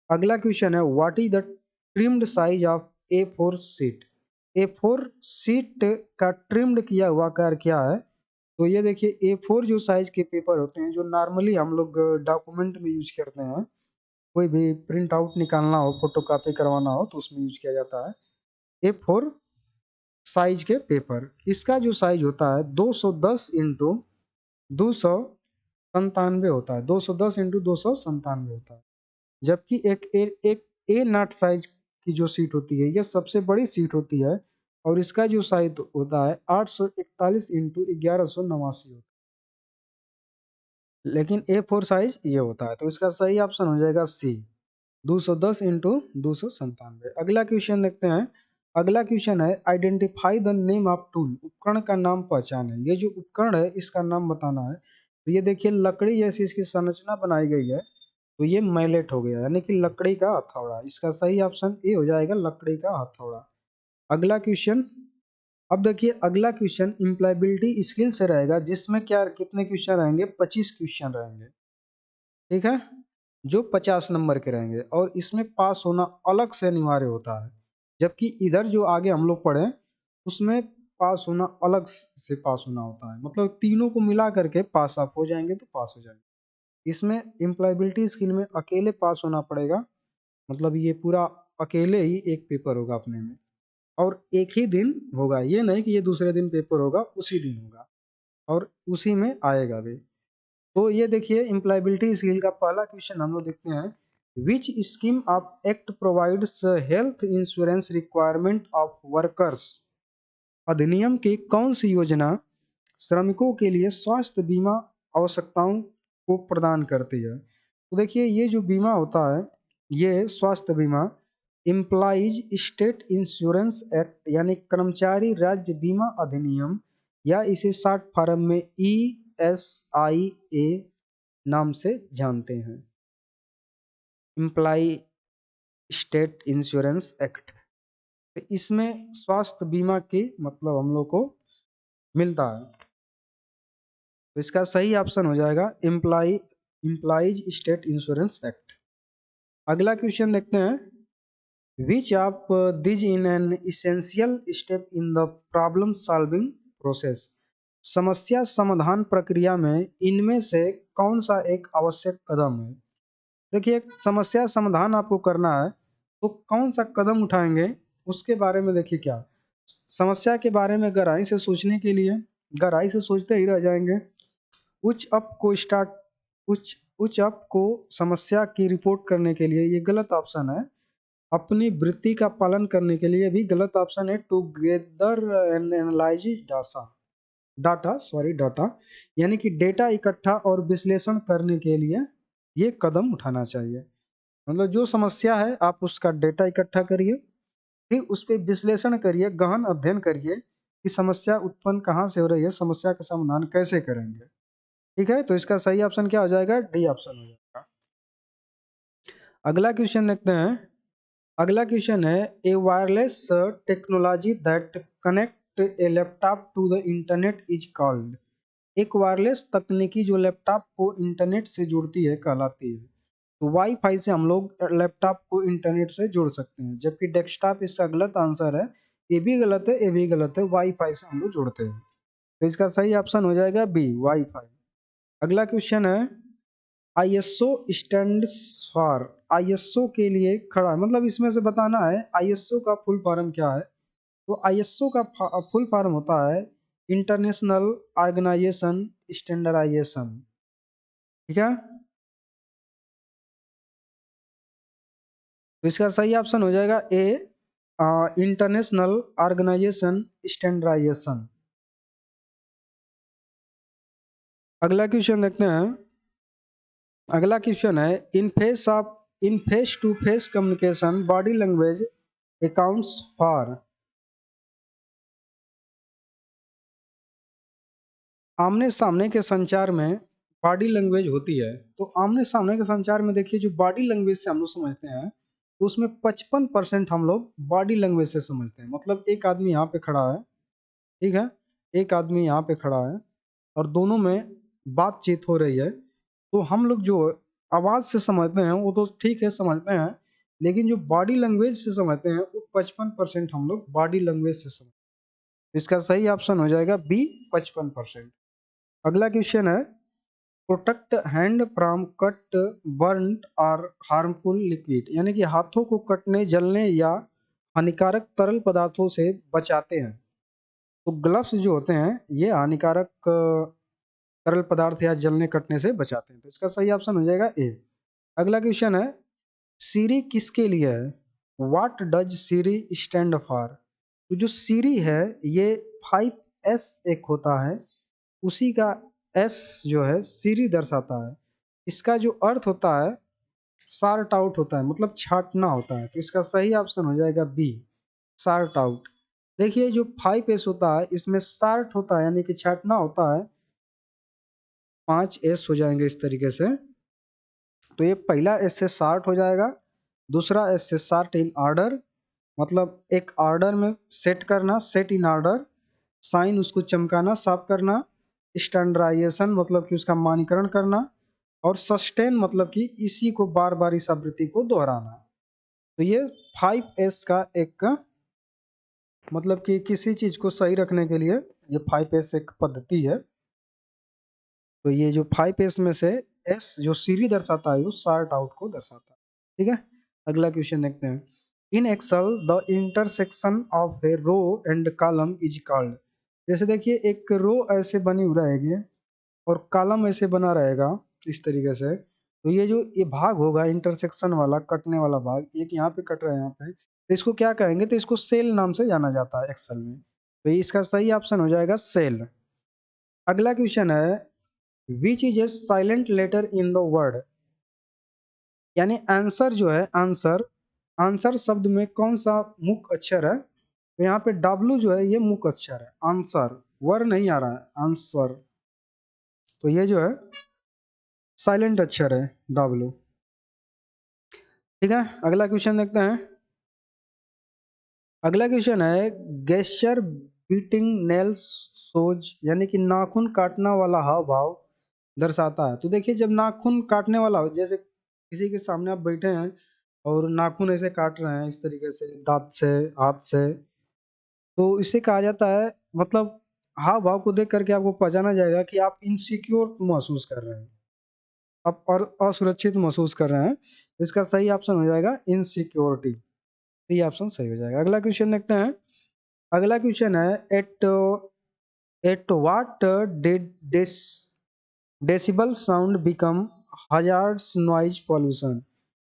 अगला क्वेश्चन है what is the trimmed size of A4 sheet. A4 sheet का ट्रिम्ड किया हुआ आकार क्या है। तो ये देखिए A4 जो साइज के पेपर होते हैं, जो नॉर्मली हम लोग डॉक्यूमेंट में यूज करते हैं, कोई भी प्रिंट आउट निकालना हो, फोटो कॉपी करवाना हो, तो उसमें यूज किया जाता है A4 साइज के पेपर। इसका जो साइज होता है 210 इंटू 297 होता है, 210 इंटू 297 होता है। जबकि एक ए नॉट साइज की जो सीट होती है, यह सबसे बड़ी सीट होती है, और इसका जो साइज होता है 841 इंटू 1189 होता है। लेकिन A4 साइज ये होता है। तो इसका सही ऑप्शन हो जाएगा सी, 210 इंटू 297। अगला क्वेश्चन देखते हैं। अगला क्वेश्चन है identify the name of tool. उपकरण का नाम पहचाने। ये जो उपकरण है इसका नाम बताना है। तो ये देखिए लकड़ी जैसी इसकी संरचना बनाई गई है, तो ये मैलेट हो गया, यानी कि लकड़ी का हथौड़ा। इसका सही ऑप्शन ए हो जाएगा, लकड़ी का हथौड़ा। अगला क्वेश्चन, अब देखिए अगला क्वेश्चन इम्प्लॉयबिलिटी स्किल से रहेगा, जिसमें क्या कितने क्वेश्चन रहेंगे, 25 क्वेश्चन रहेंगे, ठीक है, जो 50 नंबर के रहेंगे, और इसमें पास होना अलग से अनिवार्य होता है। जबकि इधर जो आगे हम लोग पढ़े उसमें पास होना अलग से पास होना होता है, मतलब तीनों को मिला करके पास आप हो जाएंगे तो पास हो जाएंगे। इसमें एम्प्लॉयबिलिटी स्किल में अकेले पास होना पड़ेगा, मतलब ये पूरा अकेले ही एक पेपर होगा अपने में, और एक ही दिन होगा, ये नहीं कि ये दूसरे दिन पेपर होगा, उसी दिन होगा और उसी में आएगा भी। तो ये देखिए एम्प्लॉयबिलिटी स्किल का पहला क्वेश्चन हम लोग देखते हैं। विच scheme of act provides health insurance requirement of workers. अधिनियम की कौन सी योजना श्रमिकों के लिए स्वास्थ्य बीमा आवश्यकताओं को प्रदान करती है। तो देखिए ये जो बीमा होता है, ये स्वास्थ्य बीमा एम्प्लॉइज स्टेट इंश्योरेंस एक्ट, यानी कर्मचारी राज्य बीमा अधिनियम, या इसे शॉर्ट फॉर्म में ESIA नाम से जानते हैं। Employ state insurance act. तो इसमें स्वास्थ्य बीमा की मतलब हम लोग को मिलता है। तो इसका सही ऑप्शन हो जाएगा एम्प्लॉयज स्टेट इंश्योरेंस एक्ट। अगला क्वेश्चन देखते हैं, which of this in an essential step in the problem solving process. समस्या समाधान प्रक्रिया में इनमें से कौन सा एक आवश्यक कदम है। देखिए, समस्या समाधान आपको करना है तो कौन सा कदम उठाएंगे उसके बारे में देखिए। क्या समस्या के बारे में गहराई से सोचने के लिए गहराई से सोचते ही रह जाएंगे। उच्च उच्च अप को समस्या की रिपोर्ट करने के लिए ये गलत ऑप्शन है। अपनी वृत्ति का पालन करने के लिए भी गलत ऑप्शन है। टुगेदर एंड एनालाइज डाटा यानी कि डेटा इकट्ठा और विश्लेषण करने के लिए ये कदम उठाना चाहिए। मतलब जो समस्या है आप उसका डेटा इकट्ठा करिए, फिर उस पर विश्लेषण करिए, गहन अध्ययन करिए कि समस्या उत्पन्न कहाँ से हो रही है, समस्या का समाधान कैसे करेंगे। ठीक है, तो इसका सही ऑप्शन क्या हो जाएगा, डी ऑप्शन हो जाएगा। अगला क्वेश्चन देखते हैं। अगला क्वेश्चन है, a wireless technology that connect a laptop to the internet is called. एक वायरलेस तकनीकी जो लैपटॉप को इंटरनेट से जोड़ती है कहलाती है। तो वाईफाई से हम लोग लैपटॉप को इंटरनेट से जोड़ सकते हैं, जबकि डेस्कटॉप इसका गलत आंसर है। ये भी गलत है, ये भी गलत है। वाईफाई से हम लोग जोड़ते हैं, तो इसका सही ऑप्शन हो जाएगा बी, वाईफाई। अगला क्वेश्चन है, आईएसओ स्टैंड्स फॉर। आईएसओ के लिए खड़ा मतलब इसमें से बताना है आईएसओ का फुल फॉर्म क्या है। तो आईएसओ का फुल फॉर्म होता है इंटरनेशनल ऑर्गेनाइजेशन स्टैंडर्डाइजेशन। ठीक है, तो इसका सही ऑप्शन हो जाएगा ए, इंटरनेशनल ऑर्गेनाइजेशन स्टैंडर्डाइजेशन। अगला क्वेश्चन देखते हैं। अगला क्वेश्चन है, in face to face communication body language accounts for. आमने सामने के संचार में बॉडी लैंग्वेज होती है। तो आमने सामने के संचार में देखिए, जो बॉडी लैंग्वेज से हम लोग समझते हैं तो उसमें 55% हम लोग बॉडी लैंग्वेज से समझते हैं। मतलब एक आदमी यहाँ पे खड़ा है, ठीक है, एक आदमी यहाँ पे खड़ा है और दोनों में बातचीत हो रही है, तो हम लोग जो आवाज से समझते हैं वो तो ठीक है समझते हैं, लेकिन जो बॉडी लैंग्वेज से समझते हैं वो 55% हम लोग बॉडी लैंग्वेज से समझते हैं। इसका सही ऑप्शन हो जाएगा बी, 55%। अगला क्वेश्चन है, protect hand from cut, burn और हार्मफुल लिक्विड। यानी कि हाथों को कटने, जलने या हानिकारक तरल पदार्थों से बचाते हैं। तो ग्लव्स जो होते हैं ये हानिकारक तरल पदार्थ या जलने कटने से बचाते हैं। तो इसका सही ऑप्शन हो जाएगा ए। अगला क्वेश्चन है, सीरी किसके लिए है। What does Siri stand for. तो जो सीरी है ये 5S एक होता है, उसी का एस जो है सीरी दर्शाता है। इसका जो अर्थ होता है सार्ट आउट होता है, मतलब छाटना होता है। तो इसका सही ऑप्शन हो जाएगा बी, सार्ट आउट। देखिए, जो 5S होता है इसमें सार्ट होता है यानी कि छाटना होता है, 5S हो जाएंगे इस तरीके से। तो ये पहला एस से सार्ट हो जाएगा, दूसरा एस से सार्ट इन ऑर्डर, मतलब एक ऑर्डर में सेट करना, सेट इन ऑर्डर। साइन उसको चमकाना, साफ करना। स्टैंडर्डाइजेशन मतलब कि उसका मानकीकरण करना। और सस्टेन मतलब कि इसी को बार बार इस आवृत्ति को दोहराना। तो ये 5S का एक मतलब कि किसी चीज को सही रखने के लिए ये 5S एक पद्धति है। तो ये जो 5S में से एस जो सीरी दर्शाता है वो सार्ट आउट को दर्शाता है। ठीक है, अगला क्वेश्चन देखते हैं। In Excel the intersection of a row and column is called. जैसे देखिए, एक रो ऐसे बनी हुई रहेगी और कॉलम ऐसे बना रहेगा इस तरीके से। तो ये जो ये भाग होगा इंटरसेक्शन वाला, कटने वाला भाग, एक यहाँ पे कट रहा है यहाँ पे, तो इसको क्या कहेंगे, तो इसको सेल नाम से जाना जाता है एक्सेल में। तो इसका सही ऑप्शन हो जाएगा सेल। अगला क्वेश्चन है, which is a silent letter in the word. यानी आंसर जो है, आंसर आंसर शब्द में कौन सा मुख्य अक्षर है। तो यहाँ पे W जो है ये मुख्य अक्षर है, आंसर वर नहीं आ रहा है, आंसर। तो ये जो है साइलेंट अक्षर है W। ठीक है, अगला क्वेश्चन देखते हैं। अगला क्वेश्चन है गेस्चर बीटिंग नेल्स सोज, यानी कि नाखून काटना वाला हाव भाव दर्शाता है। तो देखिए, जब नाखून काटने वाला हो, जैसे किसी के सामने आप बैठे हैं और नाखून ऐसे काट रहे हैं इस तरीके से दांत से, हाथ से, तो इसे कहा जाता है, मतलब हाव भाव को देख करके आपको पहचाना जाएगा कि आप इनसिक्योर महसूस कर रहे हैं, आप और असुरक्षित महसूस कर रहे हैं। तो इसका सही ऑप्शन हो जाएगा इनसिक्योरिटी। ये ऑप्शन सही हो जाएगा। अगला क्वेश्चन देखते हैं। अगला क्वेश्चन है at what decibel sound become hazards noise pollution,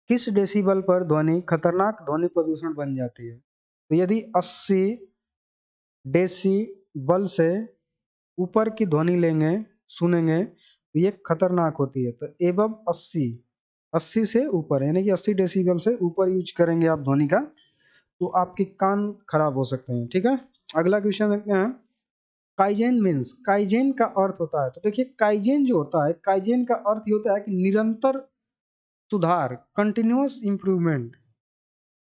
किस डेसिबल पर ध्वनि खतरनाक ध्वनि प्रदूषण बन जाती है। तो यदि 80 डेसिबल से ऊपर की ध्वनि लेंगे, सुनेंगे, तो ये खतरनाक होती है। तो एबव 80, 80 से ऊपर, यानी कि 80 डेसिबल से ऊपर यूज करेंगे आप ध्वनि का, तो आपके कान खराब हो सकते हैं। ठीक है, अगला क्वेश्चन देखते हैं। काइजेन मीन्स, काइजेन का अर्थ होता है, तो देखिए काइजेन जो होता है, काइजेन का अर्थ ये होता है कि निरंतर सुधार, कंटिन्यूअस इंप्रूवमेंट।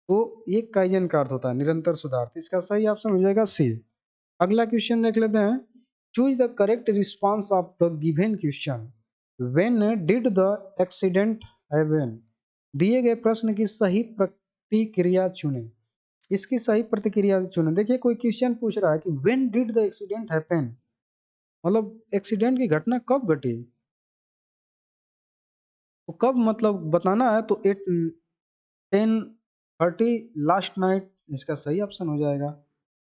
तो ये काइजेन का अर्थ होता है निरंतर सुधार। तो इसका सही ऑप्शन हो जाएगा सी। अगला क्वेश्चन देख लेते हैं। Choose the correct response of the given question. When did the accident happen, दिए गए प्रश्न की सही प्रतिक्रिया चुनें। इसकी सही प्रतिक्रिया चुनें। देखिए, कोई क्वेश्चन पूछ रहा है कि when did the accident happen, मतलब एक्सीडेंट की घटना कब घटी, तो कब मतलब बताना है, तो 10:30 लास्ट नाइट इसका सही ऑप्शन हो जाएगा।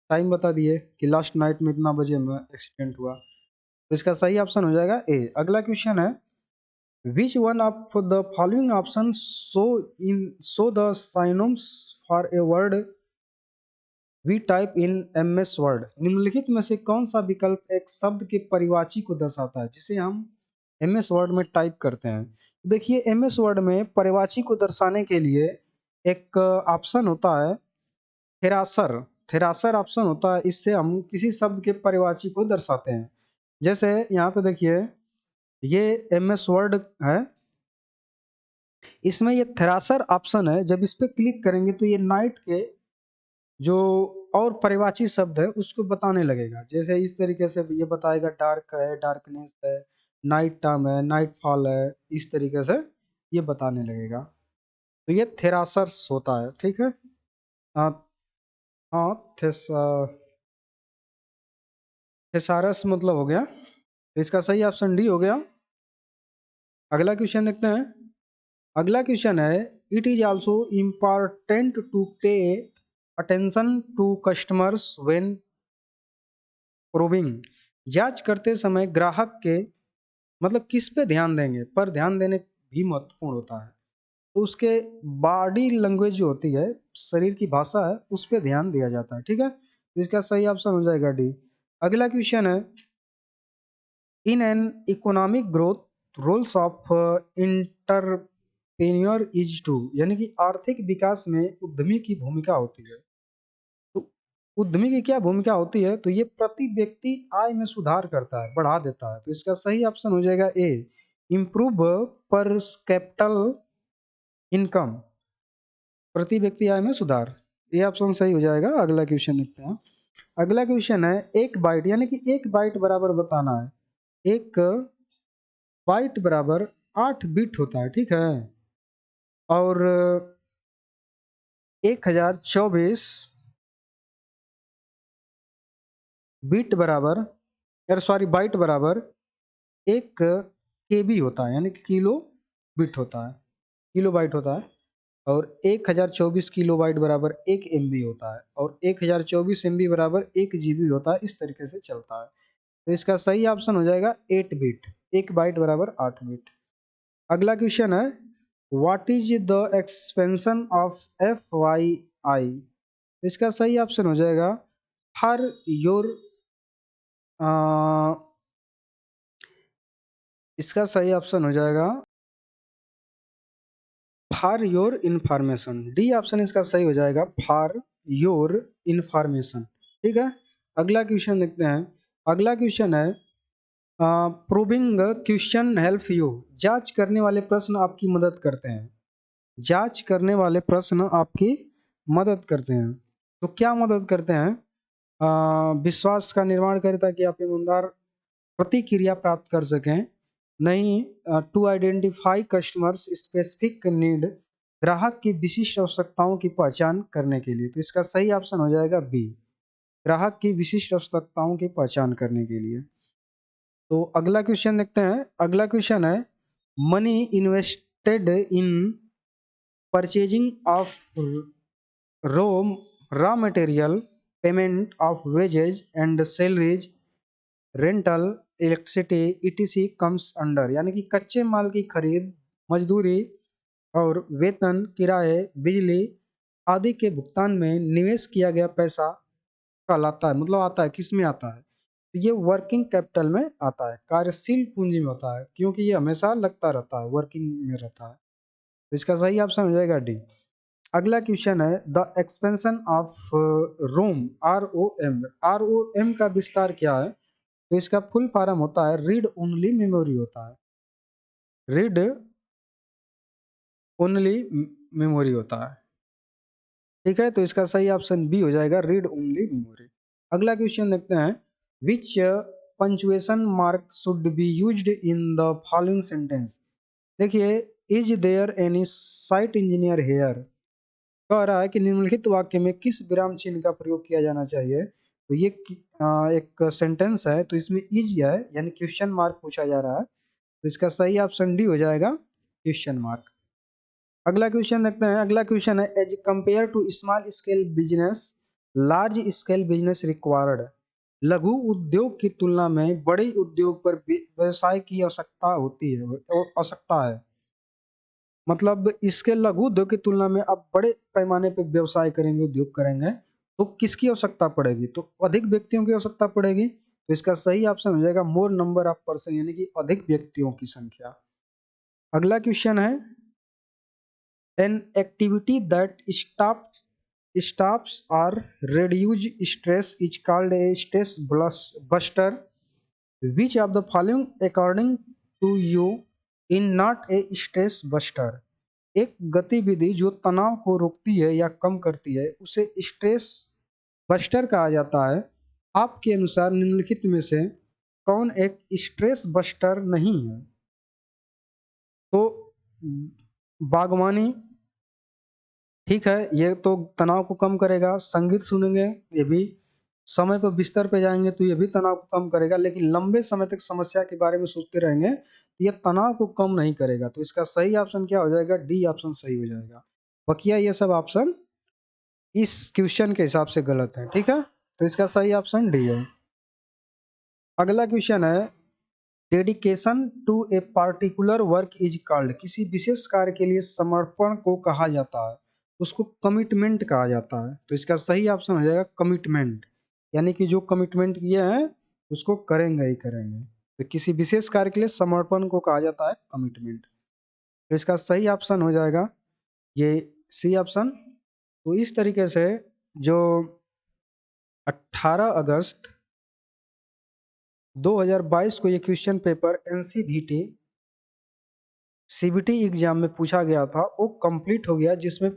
टाइम बता दिए कि लास्ट नाइट में इतना बजे में एक्सीडेंट हुआ, तो इसका सही ऑप्शन हो जाएगा ए। अगला क्वेश्चन है which one of the following option show the synonyms for a word we type in MS Word. निम्नलिखित में से कौन सा विकल्प एक शब्द के परिवाची को दर्शाता है जिसे हम एमएस वर्ड में टाइप करते हैं। तो देखिए, एमएस वर्ड में परिवाची को दर्शाने के लिए एक ऑप्शन होता है थेरासर। थेरासर ऑप्शन होता है, इससे हम किसी शब्द के परिवाची को दर्शाते हैं। जैसे यहाँ पे देखिए, ये एमएस वर्ड है, इसमें ये थेरासर ऑप्शन है। जब इस पे क्लिक करेंगे तो ये नाइट के जो और परिवाची शब्द है उसको बताने लगेगा। जैसे इस तरीके से ये बताएगा डार्क है, डार्कनेस है, नाइट टाइम है, नाइट फॉल है, इस तरीके से ये बताने लगेगा। तो ये थेरासर्स होता है। ठीक है, हाँ, हाँ, थेसारस मतलब हो गया। तो इसका सही ऑप्शन डी हो गया। अगला क्वेश्चन देखते हैं। अगला क्वेश्चन है it is also important to pay attention to customers when probing, जांच करते समय ग्राहक के मतलब किस पे ध्यान देंगे, पर ध्यान देने भी महत्वपूर्ण होता है। तो उसके बॉडी लैंग्वेज जो होती है, शरीर की भाषा है, उस पे ध्यान दिया जाता है। ठीक है, तो इसका सही ऑप्शन हो जाएगा डी। अगला क्वेश्चन है in an economic growth roles of entrepreneur is to, यानी कि आर्थिक विकास में उद्यमी की भूमिका होती है। तो उद्यमी की क्या भूमिका होती है, तो ये प्रति व्यक्ति आय में सुधार करता है, बढ़ा देता है। तो इसका सही ऑप्शन हो जाएगा ए, इम्प्रूव पर कैपिटल इनकम, प्रति व्यक्ति आय में सुधार। ये ऑप्शन सही हो जाएगा। अगला क्वेश्चन देखते हैं। अगला क्वेश्चन है एक बाइट, यानी कि एक बाइट बराबर बताना है। एक बाइट बराबर 8 बिट होता है। ठीक है, और 1024 बिट बराबर, यार सॉरी, बाइट बराबर 1 KB होता है, यानी किलो बिट होता है, किलो बाइट होता है। और 1024 किलो बाइट बराबर 1 MB होता है, और 1024 MB बराबर 1 GB होता है। इस तरीके से चलता है। तो इसका सही ऑप्शन हो जाएगा 8 बिट, 1 बाइट बराबर 8 बिट। अगला क्वेश्चन है what is the expansion of FYI। इसका सही ऑप्शन हो जाएगा हर योर, इसका सही ऑप्शन हो जाएगा for your information. D option इसका सही हो जाएगा फॉर योर इंफॉर्मेशन। ठीक है, अगला क्वेश्चन देखते हैं। अगला क्वेश्चन है प्रूविंग क्वेश्चन हेल्प यू, जांच करने वाले प्रश्न आपकी मदद करते हैं। जांच करने वाले प्रश्न आपकी मदद करते हैं। तो क्या मदद करते हैं? विश्वास का निर्माण करे ताकि आप ईमानदार प्रतिक्रिया प्राप्त कर सकें। नहीं, to identify customers specific need, ग्राहक की विशिष्ट आवश्यकताओं की पहचान करने के लिए। तो इसका सही ऑप्शन हो जाएगा बी, ग्राहक की विशिष्ट आवश्यकताओं की पहचान करने के लिए। तो अगला क्वेश्चन देखते हैं। अगला क्वेश्चन है, money invested in purchasing of ro raw material, payment of wages and salaries, rental, electricity ETC comes under, यानी कि कच्चे माल की खरीद, मजदूरी और वेतन, किराए, बिजली आदि के भुगतान में निवेश किया गया पैसा कहलाता है। मतलब आता है, किस में आता है? तो ये वर्किंग कैपिटल में आता है, कार्यशील पूंजी में होता है, क्योंकि ये हमेशा लगता रहता है, वर्किंग में रहता है। तो इसका सही ऑप्शन हो जाएगा डी। अगला क्वेश्चन है, the expansion of ROM, R O M का विस्तार क्या है? तो इसका फुल फॉर्म होता है रीड ओनली मेमोरी होता है, रीड ओनली मेमोरी होता है। ठीक है, तो इसका सही ऑप्शन बी हो जाएगा, रीड ओनली मेमोरी। अगला क्वेश्चन देखते हैं, which punctuation mark should be used in the following sentence. देखिए, is there any site engineer here, कह रहा है कि निम्नलिखित वाक्य में किस विराम चिन्ह का प्रयोग किया जाना चाहिए। तो ये एक सेंटेंस है, तो इसमें इज है, यानी क्वेश्चन मार्क पूछा जा रहा है। तो इसका सही ऑप्शन डी हो जाएगा, क्वेश्चन मार्क। अगला क्वेश्चन देखते हैं। अगला क्वेश्चन है, as compare to small scale business, large scale business required, लघु उद्योग की तुलना में बड़े उद्योग पर व्यवसाय की आवश्यकता होती है, आवश्यकता है। मतलब इसके लघु उद्योग की तुलना में आप बड़े पैमाने पे व्यवसाय करेंगे, उद्योग करेंगे, तो किसकी आवश्यकता पड़ेगी? तो अधिक व्यक्तियों की आवश्यकता पड़ेगी। तो इसका सही ऑप्शन हो जाएगा मोर नंबर ऑफ पर्सन, यानी कि अधिक व्यक्तियों की संख्या। अगला क्वेश्चन है, an activity that stops or reduce stress is called a stress buster, which of the following according to you in not a stress buster। एक गतिविधि जो तनाव को रोकती है या कम करती है उसे स्ट्रेस बस्टर कहा जाता है। आपके अनुसार निम्नलिखित में से कौन एक स्ट्रेस बस्टर नहीं है? तो बागवानी, ठीक है, ये तो तनाव को कम करेगा। संगीत सुनेंगे, ये भी। समय पर बिस्तर पे जाएंगे तो ये भी तनाव को कम करेगा। लेकिन लंबे समय तक समस्या के बारे में सोचते रहेंगे तो ये तनाव को कम नहीं करेगा। तो इसका सही ऑप्शन क्या हो जाएगा? डी ऑप्शन सही हो जाएगा। बकिया ये सब ऑप्शन इस क्वेश्चन के हिसाब से गलत है। ठीक है, तो इसका सही ऑप्शन डी है। अगला क्वेश्चन है, dedication to a particular work is called, किसी विशेष कार्य के लिए समर्पण को कहा जाता है, उसको कमिटमेंट कहा जाता है। तो इसका सही ऑप्शन हो जाएगा कमिटमेंट, यानी कि जो कमिटमेंट किए हैं उसको करेंगे ही करेंगे। तो किसी विशेष कार्य के लिए समर्पण को कहा जाता है कमिटमेंट। तो इसका सही ऑप्शन हो जाएगा ये सी ऑप्शन। तो इस तरीके से जो 18 अगस्त 2022 को ये question paper NCVT CBT exam में पूछा गया था वो कंप्लीट हो गया, जिसमें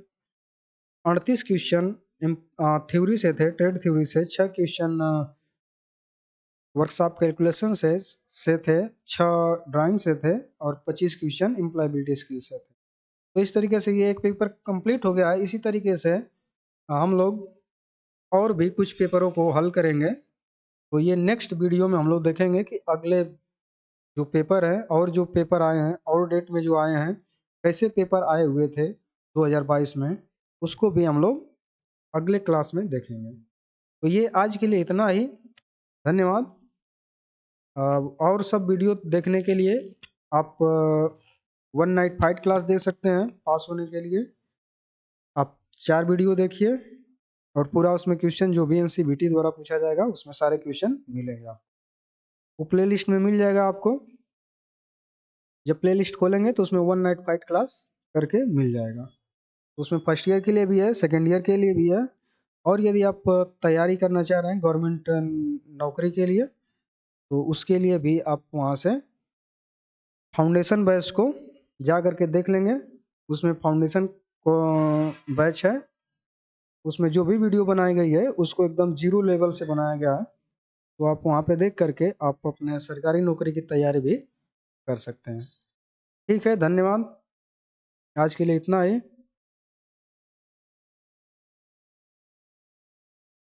38 क्वेश्चन थ्योरी से थे, ट्रेड थ्योरी से 6 क्वेश्चन वर्कशॉप कैलकुलेशन से थे, 6 ड्राइंग से थे और 25 क्वेश्चन एम्प्लॉयबिलिटी स्किल से थे। तो इस तरीके से ये एक पेपर कंप्लीट हो गया है। इसी तरीके से हम लोग और भी कुछ पेपरों को हल करेंगे। तो ये नेक्स्ट वीडियो में हम लोग देखेंगे कि अगले जो पेपर है और जो पेपर आए हैं और डेट में जो आए हैं, कैसे पेपर आए हुए थे 2022 में, उसको भी हम लोग अगले क्लास में देखेंगे। तो ये आज के लिए इतना ही। धन्यवाद। और सब वीडियो देखने के लिए आप वन नाइट फाइट क्लास देख सकते हैं पास होने के लिए। आप 4 वीडियो देखिए और पूरा उसमें क्वेश्चन जो भी एनसीवीटी द्वारा पूछा जाएगा उसमें सारे क्वेश्चन मिलेंगे आपको। वो प्ले लिस्ट में मिल जाएगा आपको। जब प्ले लिस्ट खोलेंगे तो उसमें वन नाइट फाइट क्लास करके मिल जाएगा। तो उसमें फर्स्ट ईयर के लिए भी है, सेकेंड ईयर के लिए भी है, और यदि आप तैयारी करना चाह रहे हैं गवर्नमेंट नौकरी के लिए तो उसके लिए भी आप वहाँ से फाउंडेशन बैच को जा करके देख लेंगे। उसमें फाउंडेशन को बैच है, उसमें जो भी वीडियो बनाई गई है उसको एकदम जीरो लेवल से बनाया गया है। तो आप वहाँ पे देख करके आप अपने सरकारी नौकरी की तैयारी भी कर सकते हैं। ठीक है, धन्यवाद। आज के लिए इतना ही।